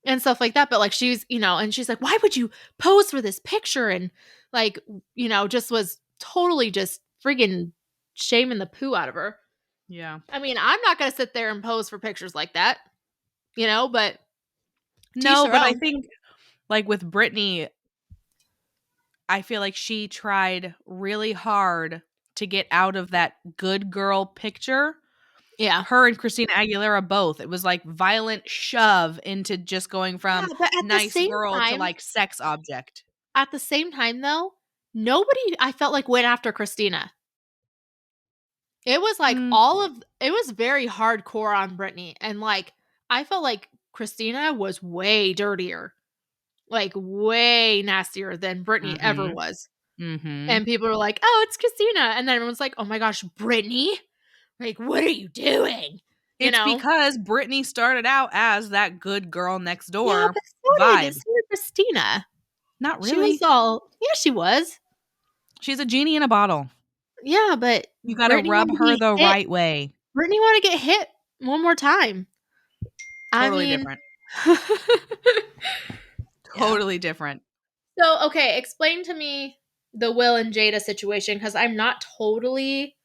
and stuff like that. But like she's, you know, and she's like, why would you pose for this picture? And like, you know, just was totally just friggin' shaming the poo out of her. Yeah. I mean, I'm not going to sit there and pose for pictures like that, you know, but no, but I think like with Britney, I feel like she tried really hard to get out of that good girl picture. Yeah. Her and Christina Aguilera both. It was like violent shove into just going from nice girl to like sex object. At the same time, though, nobody I felt like went after Christina. It was like it was very hardcore on Britney. And like, I felt like Christina was way dirtier, like way nastier than Britney ever was. Mm-hmm. And people were like, oh, it's Christina. And then everyone's like, oh my gosh, Britney? Like, what are you doing? It's because Britney started out as that good girl next door. Yeah, but so did Christina. Not really. She was all, yeah, she was. She's a genie in a bottle. Yeah, but you got to rub her the right way. Britney want to get hit one more time. Totally different. Totally different. So, okay, explain to me the Will and Jada situation, because I'm not totally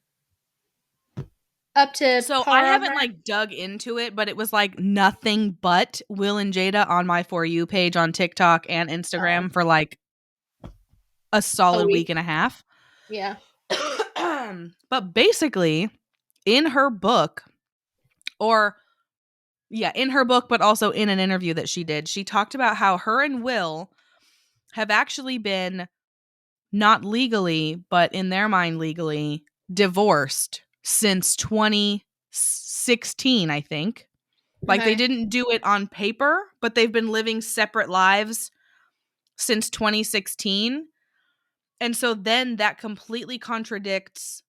up to So I haven't like dug into it, but it was like nothing but Will and Jada on my For You page on TikTok and Instagram for like a solid week and a half. Yeah. But basically, in her book, in her book, but also in an interview that she did, she talked about how her and Will have actually been not legally, but in their mind legally, divorced since 2016, I think. Like they didn't do it on paper, but they've been living separate lives since 2016. And so then that completely contradicts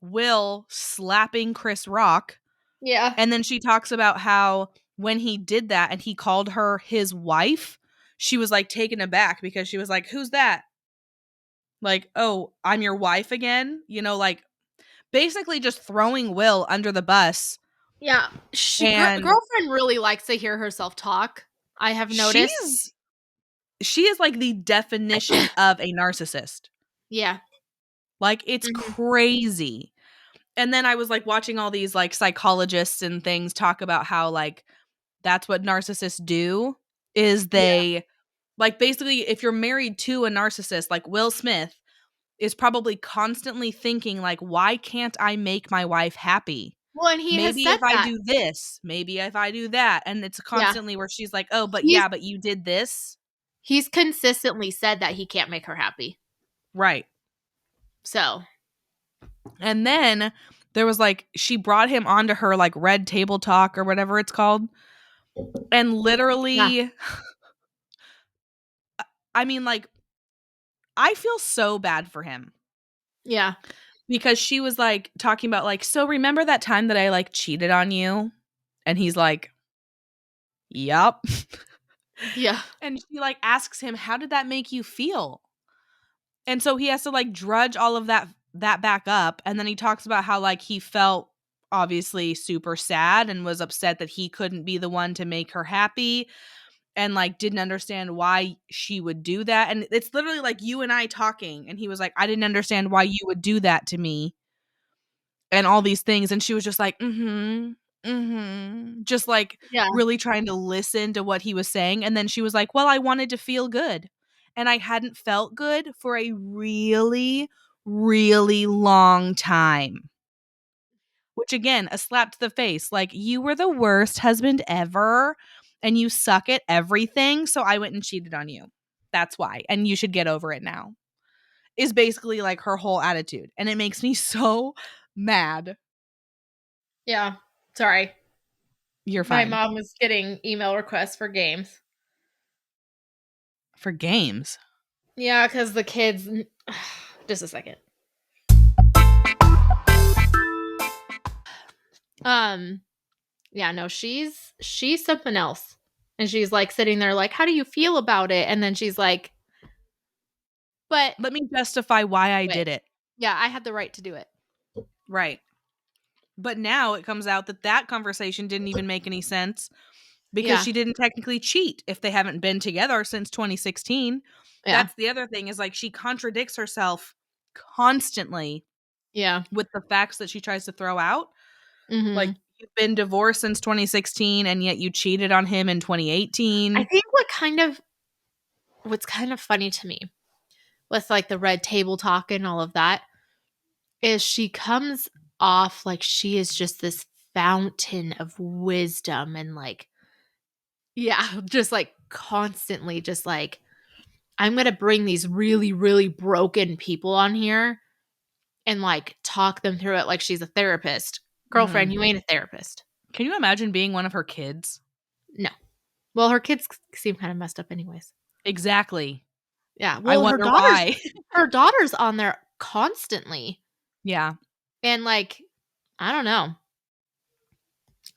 Will slapping Chris Rock. Yeah. And then she talks about how when he did that and he called her his wife, she was like taken aback because she was like, who's that? Like, oh, I'm your wife again? You know, like basically just throwing Will under the bus. Yeah. Girlfriend really likes to hear herself talk. I have noticed. She is like the definition of a narcissist. Yeah. Like it's crazy. And then I was like watching all these like psychologists and things talk about how like that's what narcissists do is they like basically if you're married to a narcissist like Will Smith is probably constantly thinking like, why can't I make my wife happy? Well, and he maybe has said if I do this, maybe if I do that. And it's constantly where she's like, oh, but but you did this. He's consistently said that he can't make her happy. Right. So. And then there was like, she brought him onto her like Red Table Talk or whatever it's called. And literally I mean, like, I feel so bad for him. Yeah. Because she was, like, talking about, like, "So remember that time that I, like, cheated on you?" And he's like, "Yup." Yeah. And she, like, asks him, "How did that make you feel?" And so he has to, like, drudge all of that back up, and then he talks about how, like, he felt obviously super sad and was upset that he couldn't be the one to make her happy and, like, didn't understand why she would do that, and it's literally like you and I talking, and he was like, "I didn't understand why you would do that to me." And all these things, and she was just like, "Mhm, mhm," just, like, Yeah. really trying to listen to what he was saying, and then she was like, "Well, I wanted to feel good, and I hadn't felt good for a really, really long time." Which, again, a slap to the face, like, "You were the worst husband ever, and you suck at everything, so I went and cheated on you. That's why, and you should get over it now," is basically, like, her whole attitude, and it makes me so mad. Yeah. Sorry. You're My fine. mom was getting email requests for games. For games? Yeah, because the kids. Just a second. Yeah, no, she's something else. And she's like sitting there like, "How do you feel about it?" And then she's like, "But Let me justify why I wait. did it. Yeah, I had the right to do it." Right. But now it comes out that that conversation didn't even make any sense because Yeah. she didn't technically cheat if they haven't been together since 2016. Yeah. That's the other thing is, like, she contradicts herself constantly Yeah. with the facts that she tries to throw out. Like, Mhm. you've been divorced since 2016 and yet you cheated on him in I 2018. think what's kind of funny to me with like the red table talk and all of that is she comes off like she is just this fountain of wisdom and like yeah, just like constantly just like I'm going to bring these really really broken people on here and like talk them through it like she's a therapist. Girlfriend, Mhm. you ain't a therapist. Can you imagine being one of her kids? No. Well, her kids seem kind of messed up anyways. Exactly. Yeah. I Well, her wonder daughter's why. her daughter's on there constantly. Yeah. And like I don't know.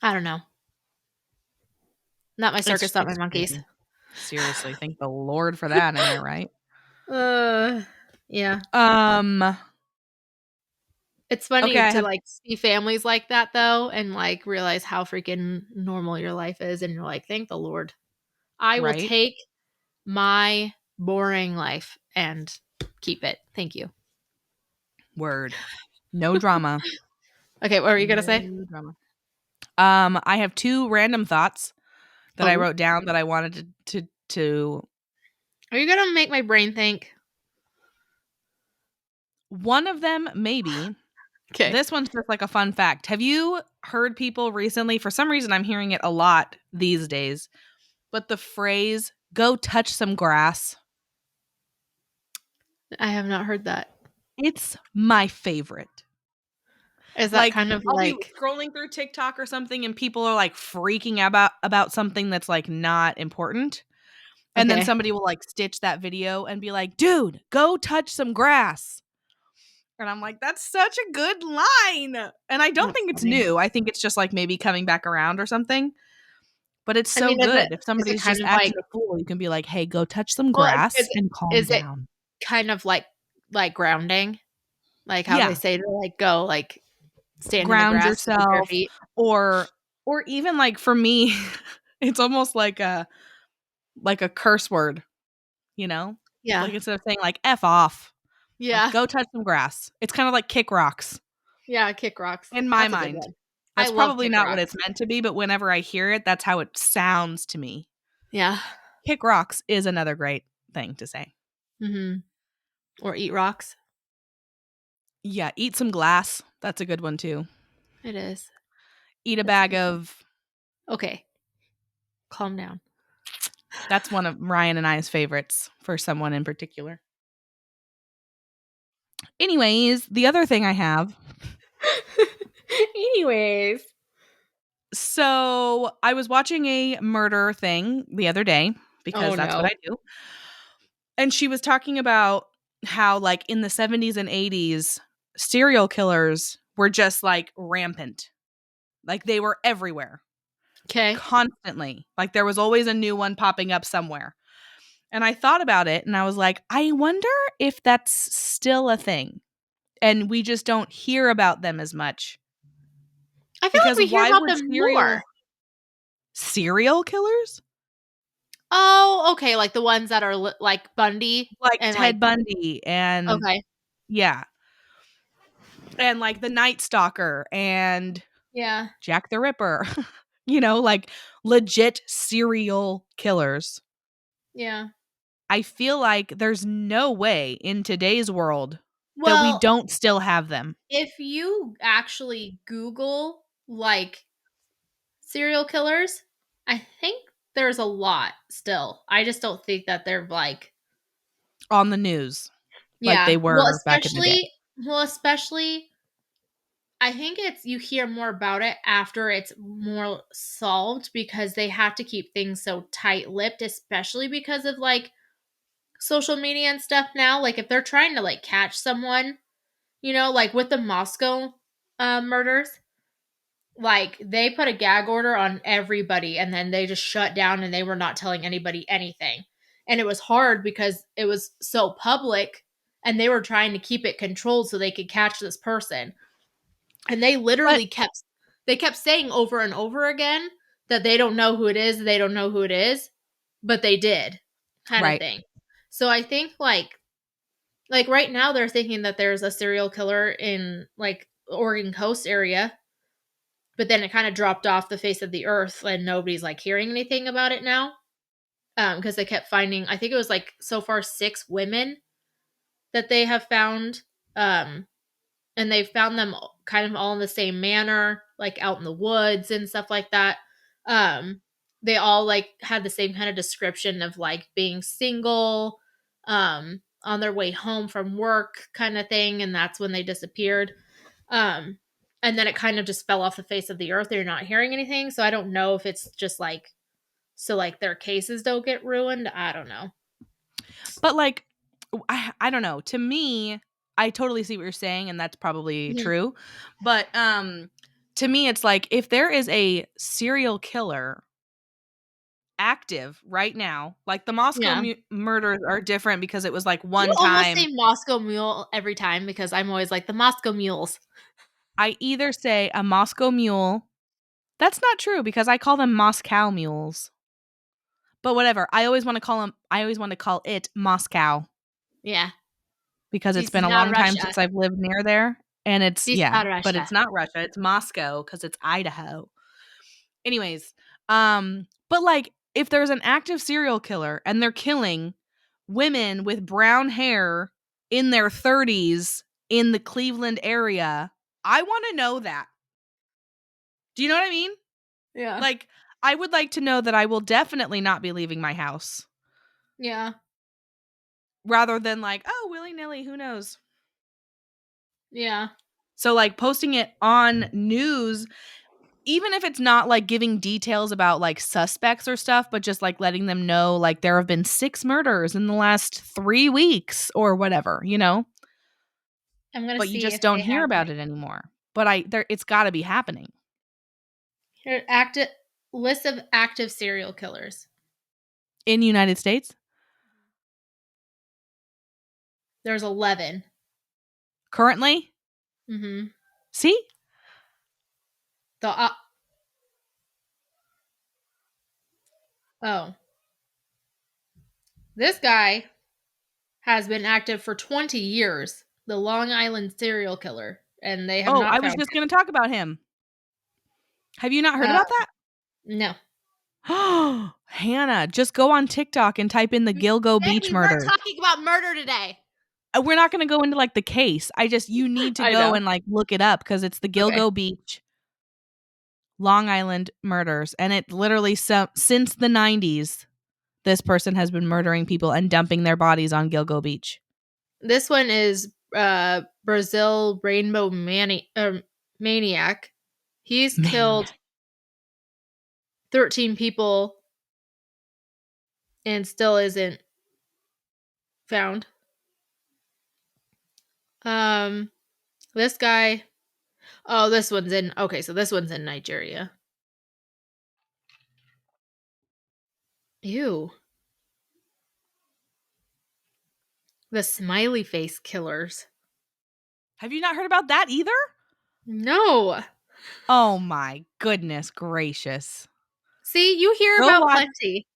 I don't know. Not my circus, not my It's monkeys. crazy. Seriously, thank the Lord for that, am I right? Uh yeah. Um, It's okay, funny I to have like see families like that though and like realize how freaking normal your life is and you're like, thank the Lord. I will right? take my boring life and keep it. Thank you. Word. No drama. Okay, what were you gonna say? No drama. I have 2 random thoughts that I Oh. wrote down that I wanted to Are you gonna make my brain think? one of them maybe. Okay. This one's just like a fun fact. Have you heard people recently, for some reason I'm hearing it a lot these days, but the phrase "go touch some grass." I have not heard that. It's my favorite. Is that Like, kind of I'll be like scrolling through TikTok or something, and people are, like, freaking about something that's, like, not important, and then okay. somebody will, like, stitch that video and be like, "Dude, go touch some grass." And I'm like, "That's such a good line." And I don't That's think it's funny. new. I think it's just, like, maybe coming back around or something, but it's I so mean, good. If is it somebody's kind just of like acting a fool, you can be like, "Hey, go touch some well, grass and calm is it down." kind of like grounding? Like how they Yeah. say to like go like stand in the Ground grass with your bare yourself, feet. or even, like, for me, it's almost like a curse word, you know? Yeah. Like, instead of saying, like, "F off," like, Yeah. "Go touch some grass." It's kinda like kick rocks Yeah, kick rocks. in my That's a good mind. one. I That's love probably kick not what rocks. it's meant to be, but whenever I hear it, that's how it sounds to me. Yeah. Kick rocks is another great thing to say. Mhm. Or eat rocks. Yeah, eat some glass. That's a good one too. It is. Eat a That's a bag good one. of Okay. Calm down. that's one of Ryan and I's favorites for someone in particular. Anyways, the other thing I have Anyways. so I was watching a murder thing the other day Oh because that's what no. I do. And she was talking about how, like, in the 70s and 80s, serial killers were just, like, rampant. Like, they were everywhere. Okay. Constantly. Like, there was always a new one popping up somewhere. And I thought about it, and I was like, I wonder if that's still a thing. And we just don't hear about them as much. I feel like Because we hear why about would them more. serial killers? Oh, okay, like the ones that are like Bundy Like and like Ted Bundy and okay. yeah. And like the Night Stalker and Yeah. Jack the Ripper. You know, like legit serial killers. Yeah. I feel like there's no way in today's world that we Well, don't still have them. if you actually Google like serial killers, I think there's a lot still. I just don't think that they're like On the news like yeah. they Well, were back in the day. especially I think it's you hear more about it after it's more solved because they have to keep things so tight-lipped, especially because of like social media and stuff now. Like if they're trying to like catch someone, like with the Moscow murders, like they put a gag order on everybody and then they just shut down and they were not telling anybody anything. And it was hard because it was so public and they were trying to keep it controlled so they could catch this person. And they But literally kept saying over and over again that they don't know who it is, they don't know who it is, but they did, kind of right. thing. So I think like right now they're thinking that there's a serial killer in like Oregon coast area, but then it kind of dropped off the face of the earth and nobody's like hearing anything about it now. Because they kept finding, I think it was like so far 6 women that they have found. And they found them kind of all in the same manner, like out in the woods and stuff like that. They all like had the same kind of description of like being single, on their way home from work kind of thing, and that's when they disappeared. Um, and then it kind of just fell off the face of the earth. They're not hearing anything, so I don't know if it's just like so like their cases don't get ruined. I don't know. But like I don't know. To me, I totally see what you're saying and that's probably Mhm. true. But to me it's like if there is a serial killer active right now, like the Moscow Yeah. murders are different because it was like You one almost time. say Moscow Mule every time because I'm always like the Moscow Mules. I either say a Moscow mule. That's not true because I call them Moscow mules. But whatever. I always want to call it Moscow Yeah. because it's This been is a not long time Russia. since I've lived near there. And it's, This is yeah, not but Russia. it's not Russia. It's Moscow because it's Idaho. Anyways, but like if there's an active serial killer and they're killing women with brown hair in their 30s in the Cleveland area, I want to know that. Do you know what I mean? Yeah. Like, I would like to know that I will definitely not be leaving my house Yeah. rather than like, oh, willy-nilly, who knows? Yeah. So like posting it on news, even if it's not like giving details about like suspects or stuff, but just like letting them know like there have been 6 murders in the last 3 weeks or whatever, you know? I'm gonna But you see just if don't they hear have about it anymore. But it's got to be happening here active list of active serial killers. in the United States There's 11. currently. Mm-hmm. See? The oh, this guy has been active for 20 years. The Long Island serial killer, and they have Oh, I not was found just going to talk about him. Have you not heard him. about that? No. Hannah, just go on TikTok and type in the Gilgo Beach We weren't murders. talking about murder today. We're not going to go into like the case. You need to I go know. and like look it up because it's the Okay. Gilgo Beach Long Island murders. And it literally, since the 90s, this person has been murdering people and dumping their bodies on Gilgo Beach. This one is Brazil Rainbow Maniac. He's killed Maniac. 13 people and still isn't found. This guy. Oh, this one's in. Okay, so this one's in Nigeria. Ew. The smiley face killers. Have you not heard about that either? No. Oh my goodness gracious. See, you hear about plenty.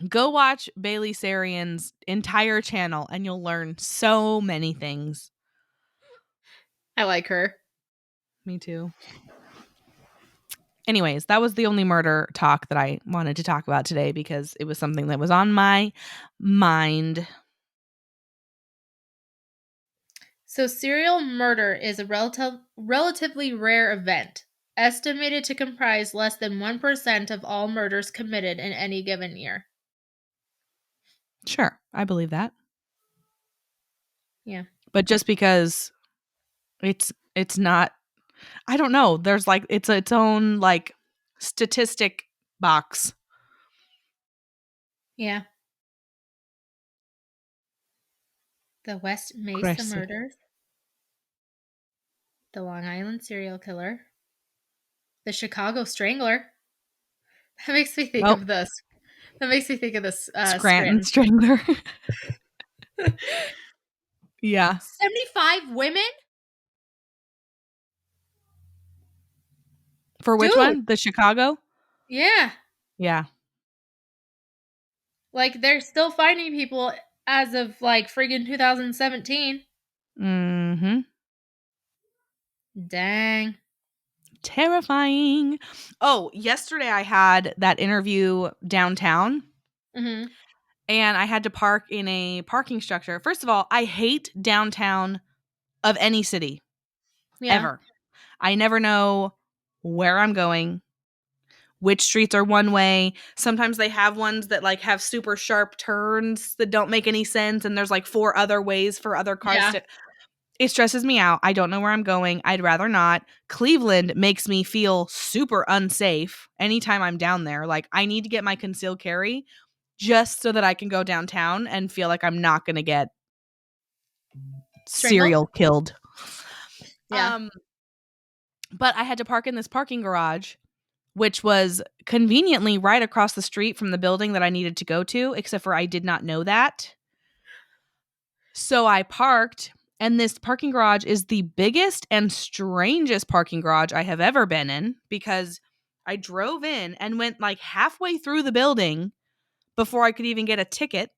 Go watch Bailey Sarian's entire channel and you'll learn so many things. I like her. Me too. Anyways, that was the only murder talk that I wanted to talk about today because it was something that was on my mind. So serial murder is a relatively rare event, estimated to comprise less than 1% of all murders committed in any given year. Sure, I believe that. Yeah. But just because it's not, I don't know, there's like it's its own like statistic box. Yeah. The West Mesa Crazy. murders. The Long Island serial killer. The Chicago Strangler. That makes me think of this. That makes me think of this Scranton Strangler. Yeah. 75 women? For which one? The Chicago? Yeah. Yeah. Like, they're still finding people as of, like, friggin' 2017. Mm-hmm. Dang. Terrifying. Oh, yesterday I had that interview downtown. Mm-hmm. And I had to park in a parking structure. First of all, I hate downtown of any city. Yeah. Ever. I never know where I'm going, which streets are one way. Sometimes they have ones that like have super sharp turns that don't make any sense. And there's like 4 other ways for other cars to. It stresses me out. I don't know where I'm going. I'd rather not. Cleveland makes me feel super unsafe anytime I'm down there. Like, I need to get my concealed carry just so that I can go downtown and feel like I'm not going to get serial killed. Yeah. But I had to park in this parking garage, which was conveniently right across the street from the building that I needed to go to, except for I did not know that. So I parked. And this parking garage is the biggest and strangest parking garage I have ever been in because I drove in and went like halfway through the building before I could even get a ticket.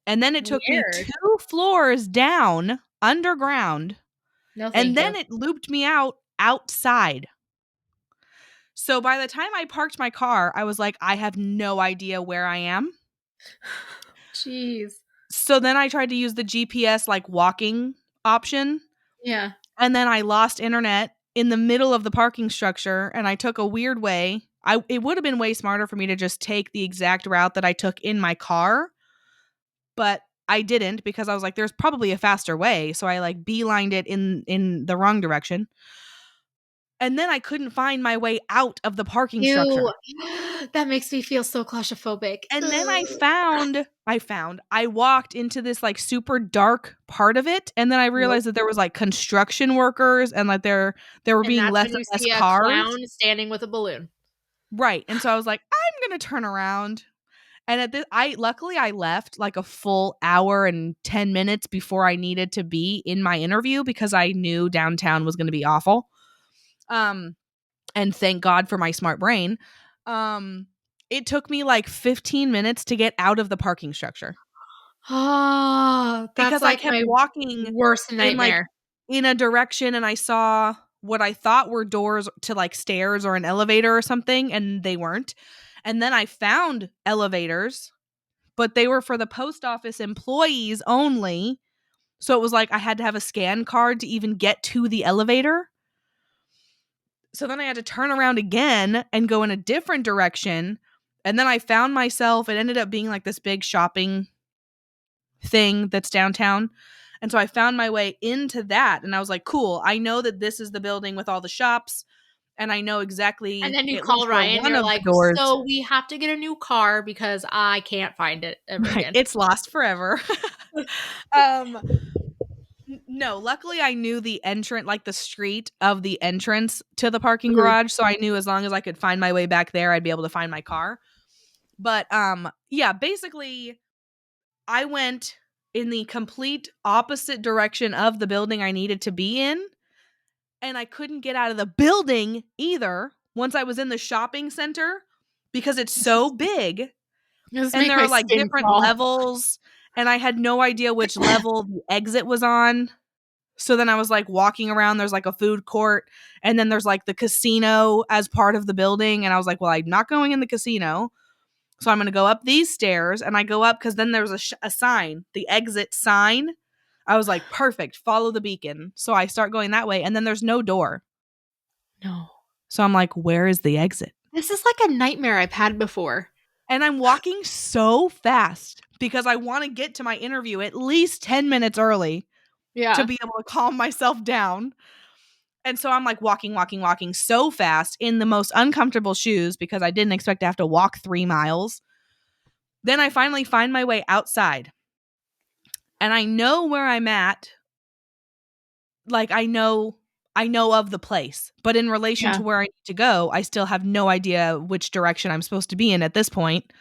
And then it took me 2 floors down underground. No, and then it looped me outside. So by the time I parked my car, I was like, I have no idea where I am. Jeez. So then I tried to use the GPS like walking option. Yeah. And then I lost internet in the middle of the parking structure and I took a weird way. It would have been way smarter for me to just take the exact route that I took in my car. But I didn't because I was like, there's probably a faster way. So I like beelined it in the wrong direction. And then I couldn't find my way out of the parking structure. That makes me feel so claustrophobic. And then I walked into this like super dark part of it. And then I realized that there was like construction workers and like there were being less and less cars. A clown standing with a balloon. Right. And so I was like, I'm going to turn around. And at this, luckily I left like a full hour and 10 minutes before I needed to be in my interview because I knew downtown was going to be awful. And thank God for my smart brain. It took me like 15 minutes to get out of the parking structure. Oh, that's because like I kept my walking worst nightmare. In a direction and I saw what I thought were doors to like stairs or an elevator or something, and they weren't. And then I found elevators, but they were for the post office employees only. So it was like I had to have a scan card to even get to the elevator. So then I had to turn around again and go in a different direction. And then I found myself, it ended up being like this big shopping thing that's downtown. And so I found my way into that and I was like, cool, I know that this is the building with all the shops. and I know exactly And then you at call least where Ryan, one you're of the like, doors. "So we have to get a new car because I can't find it ever Right, again." it's lost forever. um No, luckily I knew the entrance, like the street of the entrance to the parking Mhm. garage, so I knew as long as I could find my way back there, I'd be able to find my car. But yeah, basically I went in the complete opposite direction of the building I needed to be in, and I couldn't get out of the building either once I was in the shopping center because it's so big This and make there my are like skin different crawl. levels and I had no idea which level the exit was on. So then I was like walking around. There's like a food court, and then there's like the casino as part of the building. And I was like, well, I'm not going in the casino. So I'm going to go up these stairs. And I go up because then there was a sign, the exit sign. I was like, perfect, follow the beacon. So I start going that way, and then there's no door. No. So I'm like, where is the exit? This is like a nightmare I've had before. And I'm walking so fast because I want to get to my interview at least 10 minutes early to Yeah. be able to calm myself down. And so I'm like walking so fast in the most uncomfortable shoes because I didn't expect to have to walk 3 miles. Then I finally find my way outside. And I know where I'm at. Like I know of the place. But in relation Yeah. to where I need to go, I still have no idea which direction I'm supposed to be in at this point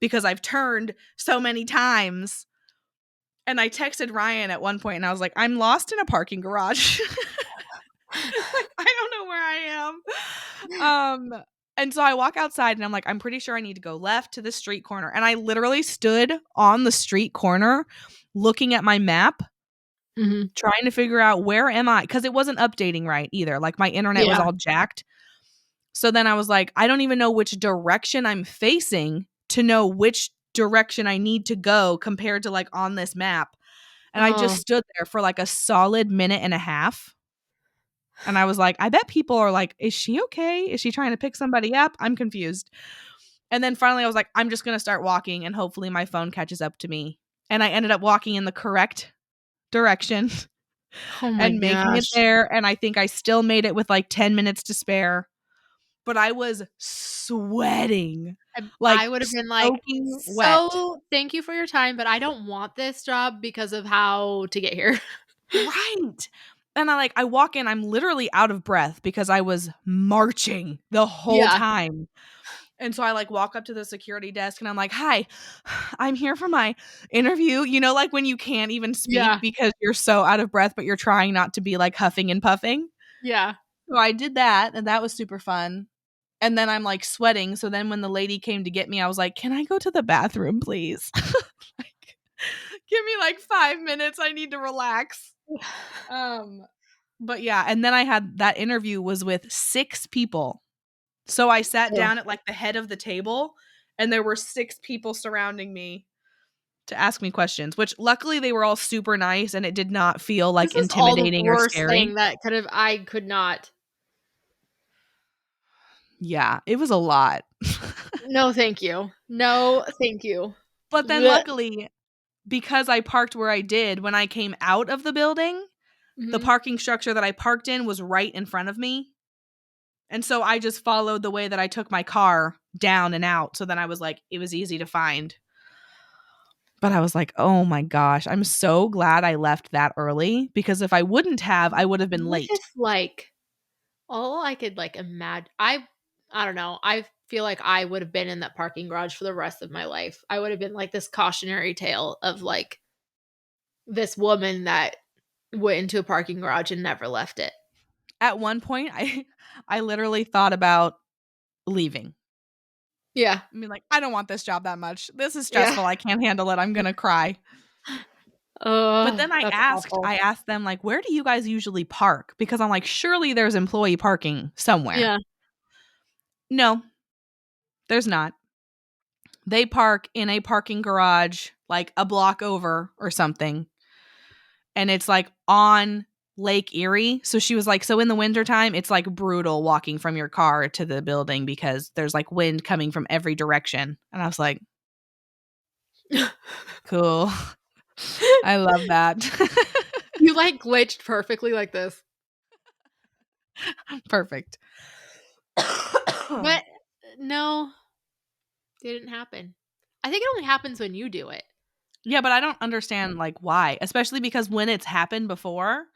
because I've turned so many times. And I texted Ryan at one point and I was like, I'm lost in a parking garage. Like, I don't know where I am. And so I walk outside and I'm like, I'm pretty sure I need to go left to the street corner. And I literally stood on the street corner looking at my map, Mhm. trying to figure out where am I? Because it wasn't updating right either. Like my internet was Yeah. all jacked. So then I was like, I don't even know which direction I'm facing to know which direction I need to go compared to like on this map. And I just Oh. stood there for like a solid minute and a half. And I was like, I bet people are like, is she okay? Is she trying to pick somebody up? I'm confused. And then finally I was like, I'm just going to start walking and hopefully my phone catches up to me. And I ended up walking in the correct direction Oh my and making it gosh. there. And I think I still made it with like 10 minutes to spare. But I was sweating, I like would have been like, soaking wet. "So, thank you for your time, but I don't want this job because of how to get here." Right. And I walk in, I'm literally out of breath because I was marching the whole Yeah. time. And so I like walk up to the security desk and I'm like, "Hi, I'm here for my interview." You know, like when you can't even speak Yeah. because you're so out of breath, but you're trying not to be like huffing and puffing. Yeah. So I did that and that was super fun. And then I'm like sweating. So then when the lady came to get me, I was like, "Can I go to the bathroom, please?" Like, give me like 5 minutes. I need to relax. But yeah, and then I had that interview was with 6 people. So I sat Ugh. down at like the head of the table and there were 6 people surrounding me to ask me questions, which luckily they were all super nice and it did not feel like This is all the intimidating or worst scary. thing that I could not. Yeah, it was a lot. No, thank you. No, thank you. But then Blech. luckily, because I parked where I did, when I came out of the building, the Mhm. parking structure that I parked in was right in front of me. And so I just followed the way that I took my car down and out. So then I was like, it was easy to find. But I was like, oh my gosh, I'm so glad I left that early because if I wouldn't have, I would have been What late. if, like, all I could, like, imagine I don't know, I feel like I would have been in that parking garage for the rest of my life. I would have been like this cautionary tale of, like, this woman that went into a parking garage and never left it. At one point, I literally thought about leaving. Yeah. I mean, like, I don't want this job that much. This is Yeah. stressful. I can't handle it. I'm gonna cry. But then That's awful. I asked them, like, where do you guys usually park? Because I'm like, surely there's employee parking somewhere. Yeah. No, there's not. They park in a parking garage like a block over or something. And it's like on Lake Erie. So she was like, so in the wintertime, it's like brutal walking from your car to the building because there's like wind coming from every direction. And I was like, cool. I love that. You, like, glitched perfectly like this. Perfect. But no, it didn't happen. I think it only happens when you do it. Yeah, but I don't understand like why, especially because when it's happened before,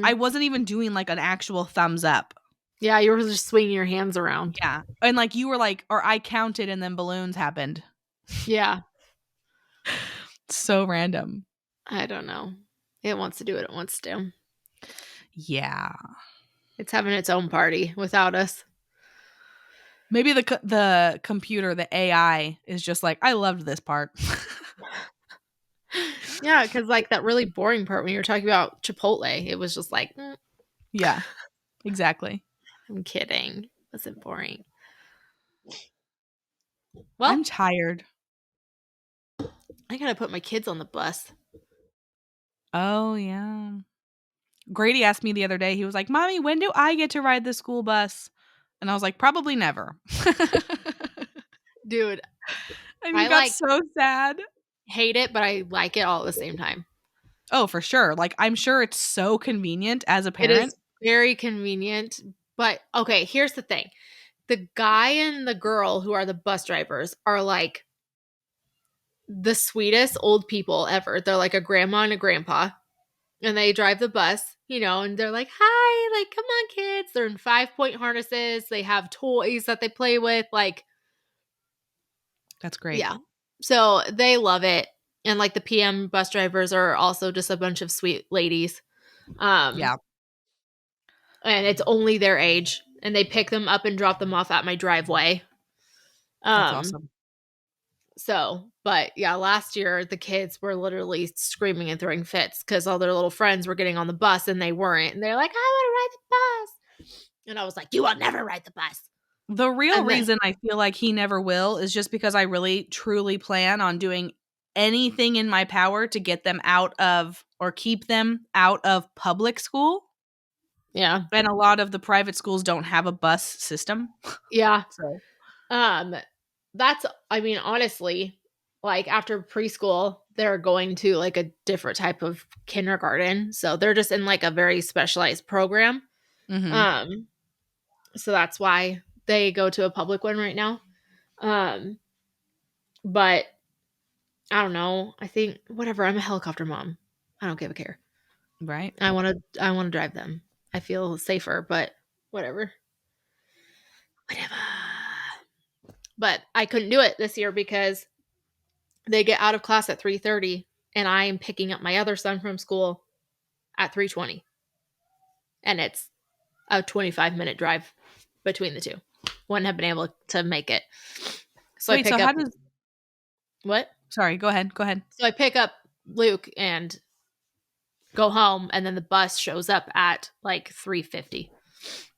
I wasn't even doing like an actual thumbs up. Yeah, you were just swinging your hands around. Yeah. And like you were like, or I counted and then balloons happened. Yeah. So random. I don't know. It wants to do what it wants to. Yeah. It's having its own party without us. Maybe the computer, the AI is just like, I loved this part. Yeah, because like that really boring part when you were talking about Chipotle, it was just like, Yeah, exactly. I'm kidding. It wasn't boring. Well, I'm tired. I gotta put my kids on the bus. Oh, yeah. Grady asked me the other day, he was like, Mommy, when do I get to ride the school bus? And I was like, probably never. Dude, And he I got like so sad. hate it, but I like it all at the same time. Oh, for sure. Like, I'm sure it's so convenient as a It parent. is very convenient. But okay, here's the thing. The guy and the girl who are the bus drivers are like the sweetest old people ever. They're like a grandma and a grandpa. And they drive the bus, and they're like, hi, like, come on, kids. They're in 5-point harnesses. They have toys that they play with. Like, That's great. yeah. So they love it. And like the PM bus drivers are also just a bunch of sweet ladies. Yeah. And it's only their age. And they pick them up and drop them off at my driveway. That's awesome. So, but yeah, last year the kids were literally screaming and throwing fits because all their little friends were getting on the bus and they weren't. And they're like, I want to ride the bus. And I was like, you will never ride the bus. The real reason I feel like he never will is just because I really truly plan on doing anything in my power to get them out of or keep them out of public school. Yeah. And a lot of the private schools don't have a bus system. Yeah. So that's, I mean, honestly, like after preschool, they're going to like a different type of kindergarten. So they're just in like a very specialized program. mhm. So that's why they go to a public one right now. But I don't know. I think whatever. I'm a helicopter mom. I don't give a care. Right. I want to drive them. I feel safer, but whatever. Whatever. But I couldn't do it this year because they get out of class at 3:30 and I am picking up my other son from school at 3:20. And it's a 25-minute drive between the two. Wouldn't have been able to make it. So Wait, I pick so up how does what? Sorry, go ahead. Go ahead. So I pick up Luke and go home, and then the bus shows up at like 3:50.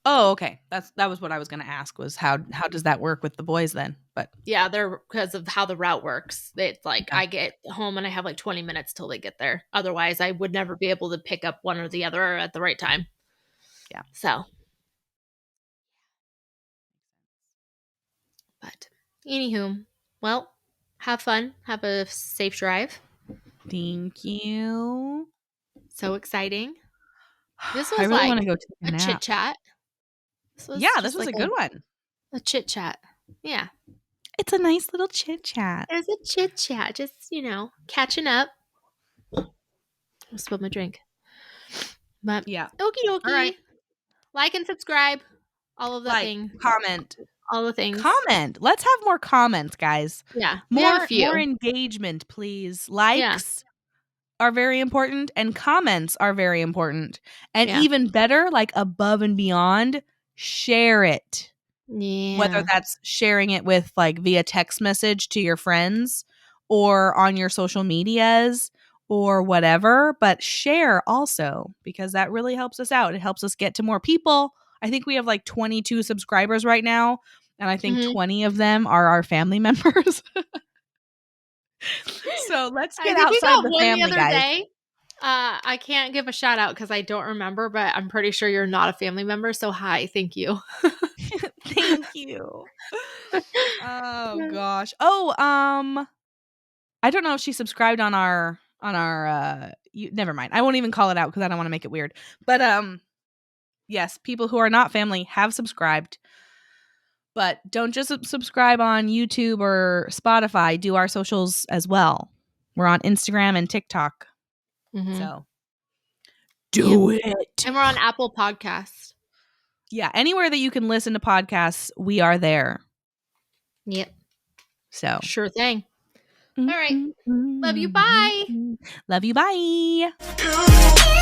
Oh, okay. That was what I was going to ask was how does that work with the boys then? But yeah, they're because of how the route works. It's like yeah. I get home and I have like 20 minutes till they get there. Otherwise, I would never be able to pick up one or the other at the right time. Yeah. So, but anywho, well, have fun. Have a safe drive. Thank you. So exciting. This I was really like want to go take a a nap. chit chat. Yeah, this was a good one. A chit chat. Yeah. It's a nice little chit chat. It was a chit chat. Just, catching up. I'll spill my drink. But Yeah. okie dokie. All right. Like and subscribe. All of the things. Comment. All the things. Comment. Let's have more comments, guys. Yeah. We have a few. More engagement, please. Likes are very important and comments are very important. And even better, like above and beyond, share it. Yeah. Whether that's sharing it with like via text message to your friends or on your social medias or whatever, but share also because that really helps us out. It helps us get to more people. I think we have like 22 subscribers right now, and I think 20 of them are our family members. So let's get outside the family, guys. Day. I can't give a shout out because I don't remember, but I'm pretty sure you're not a family member. So hi, thank you. Thank you. Oh gosh. Oh, I don't know if she subscribed on our never mind. I won't even call it out because I don't want to make it weird. But yes, people who are not family have subscribed. But don't just subscribe on YouTube or Spotify. Do our socials as well. We're on Instagram and TikTok. Mm-hmm. So do it. And we're on Apple Podcasts. Yeah, anywhere that you can listen to podcasts, we are there. Yep. So sure thing. All right. Love you. Bye. Love you. Bye.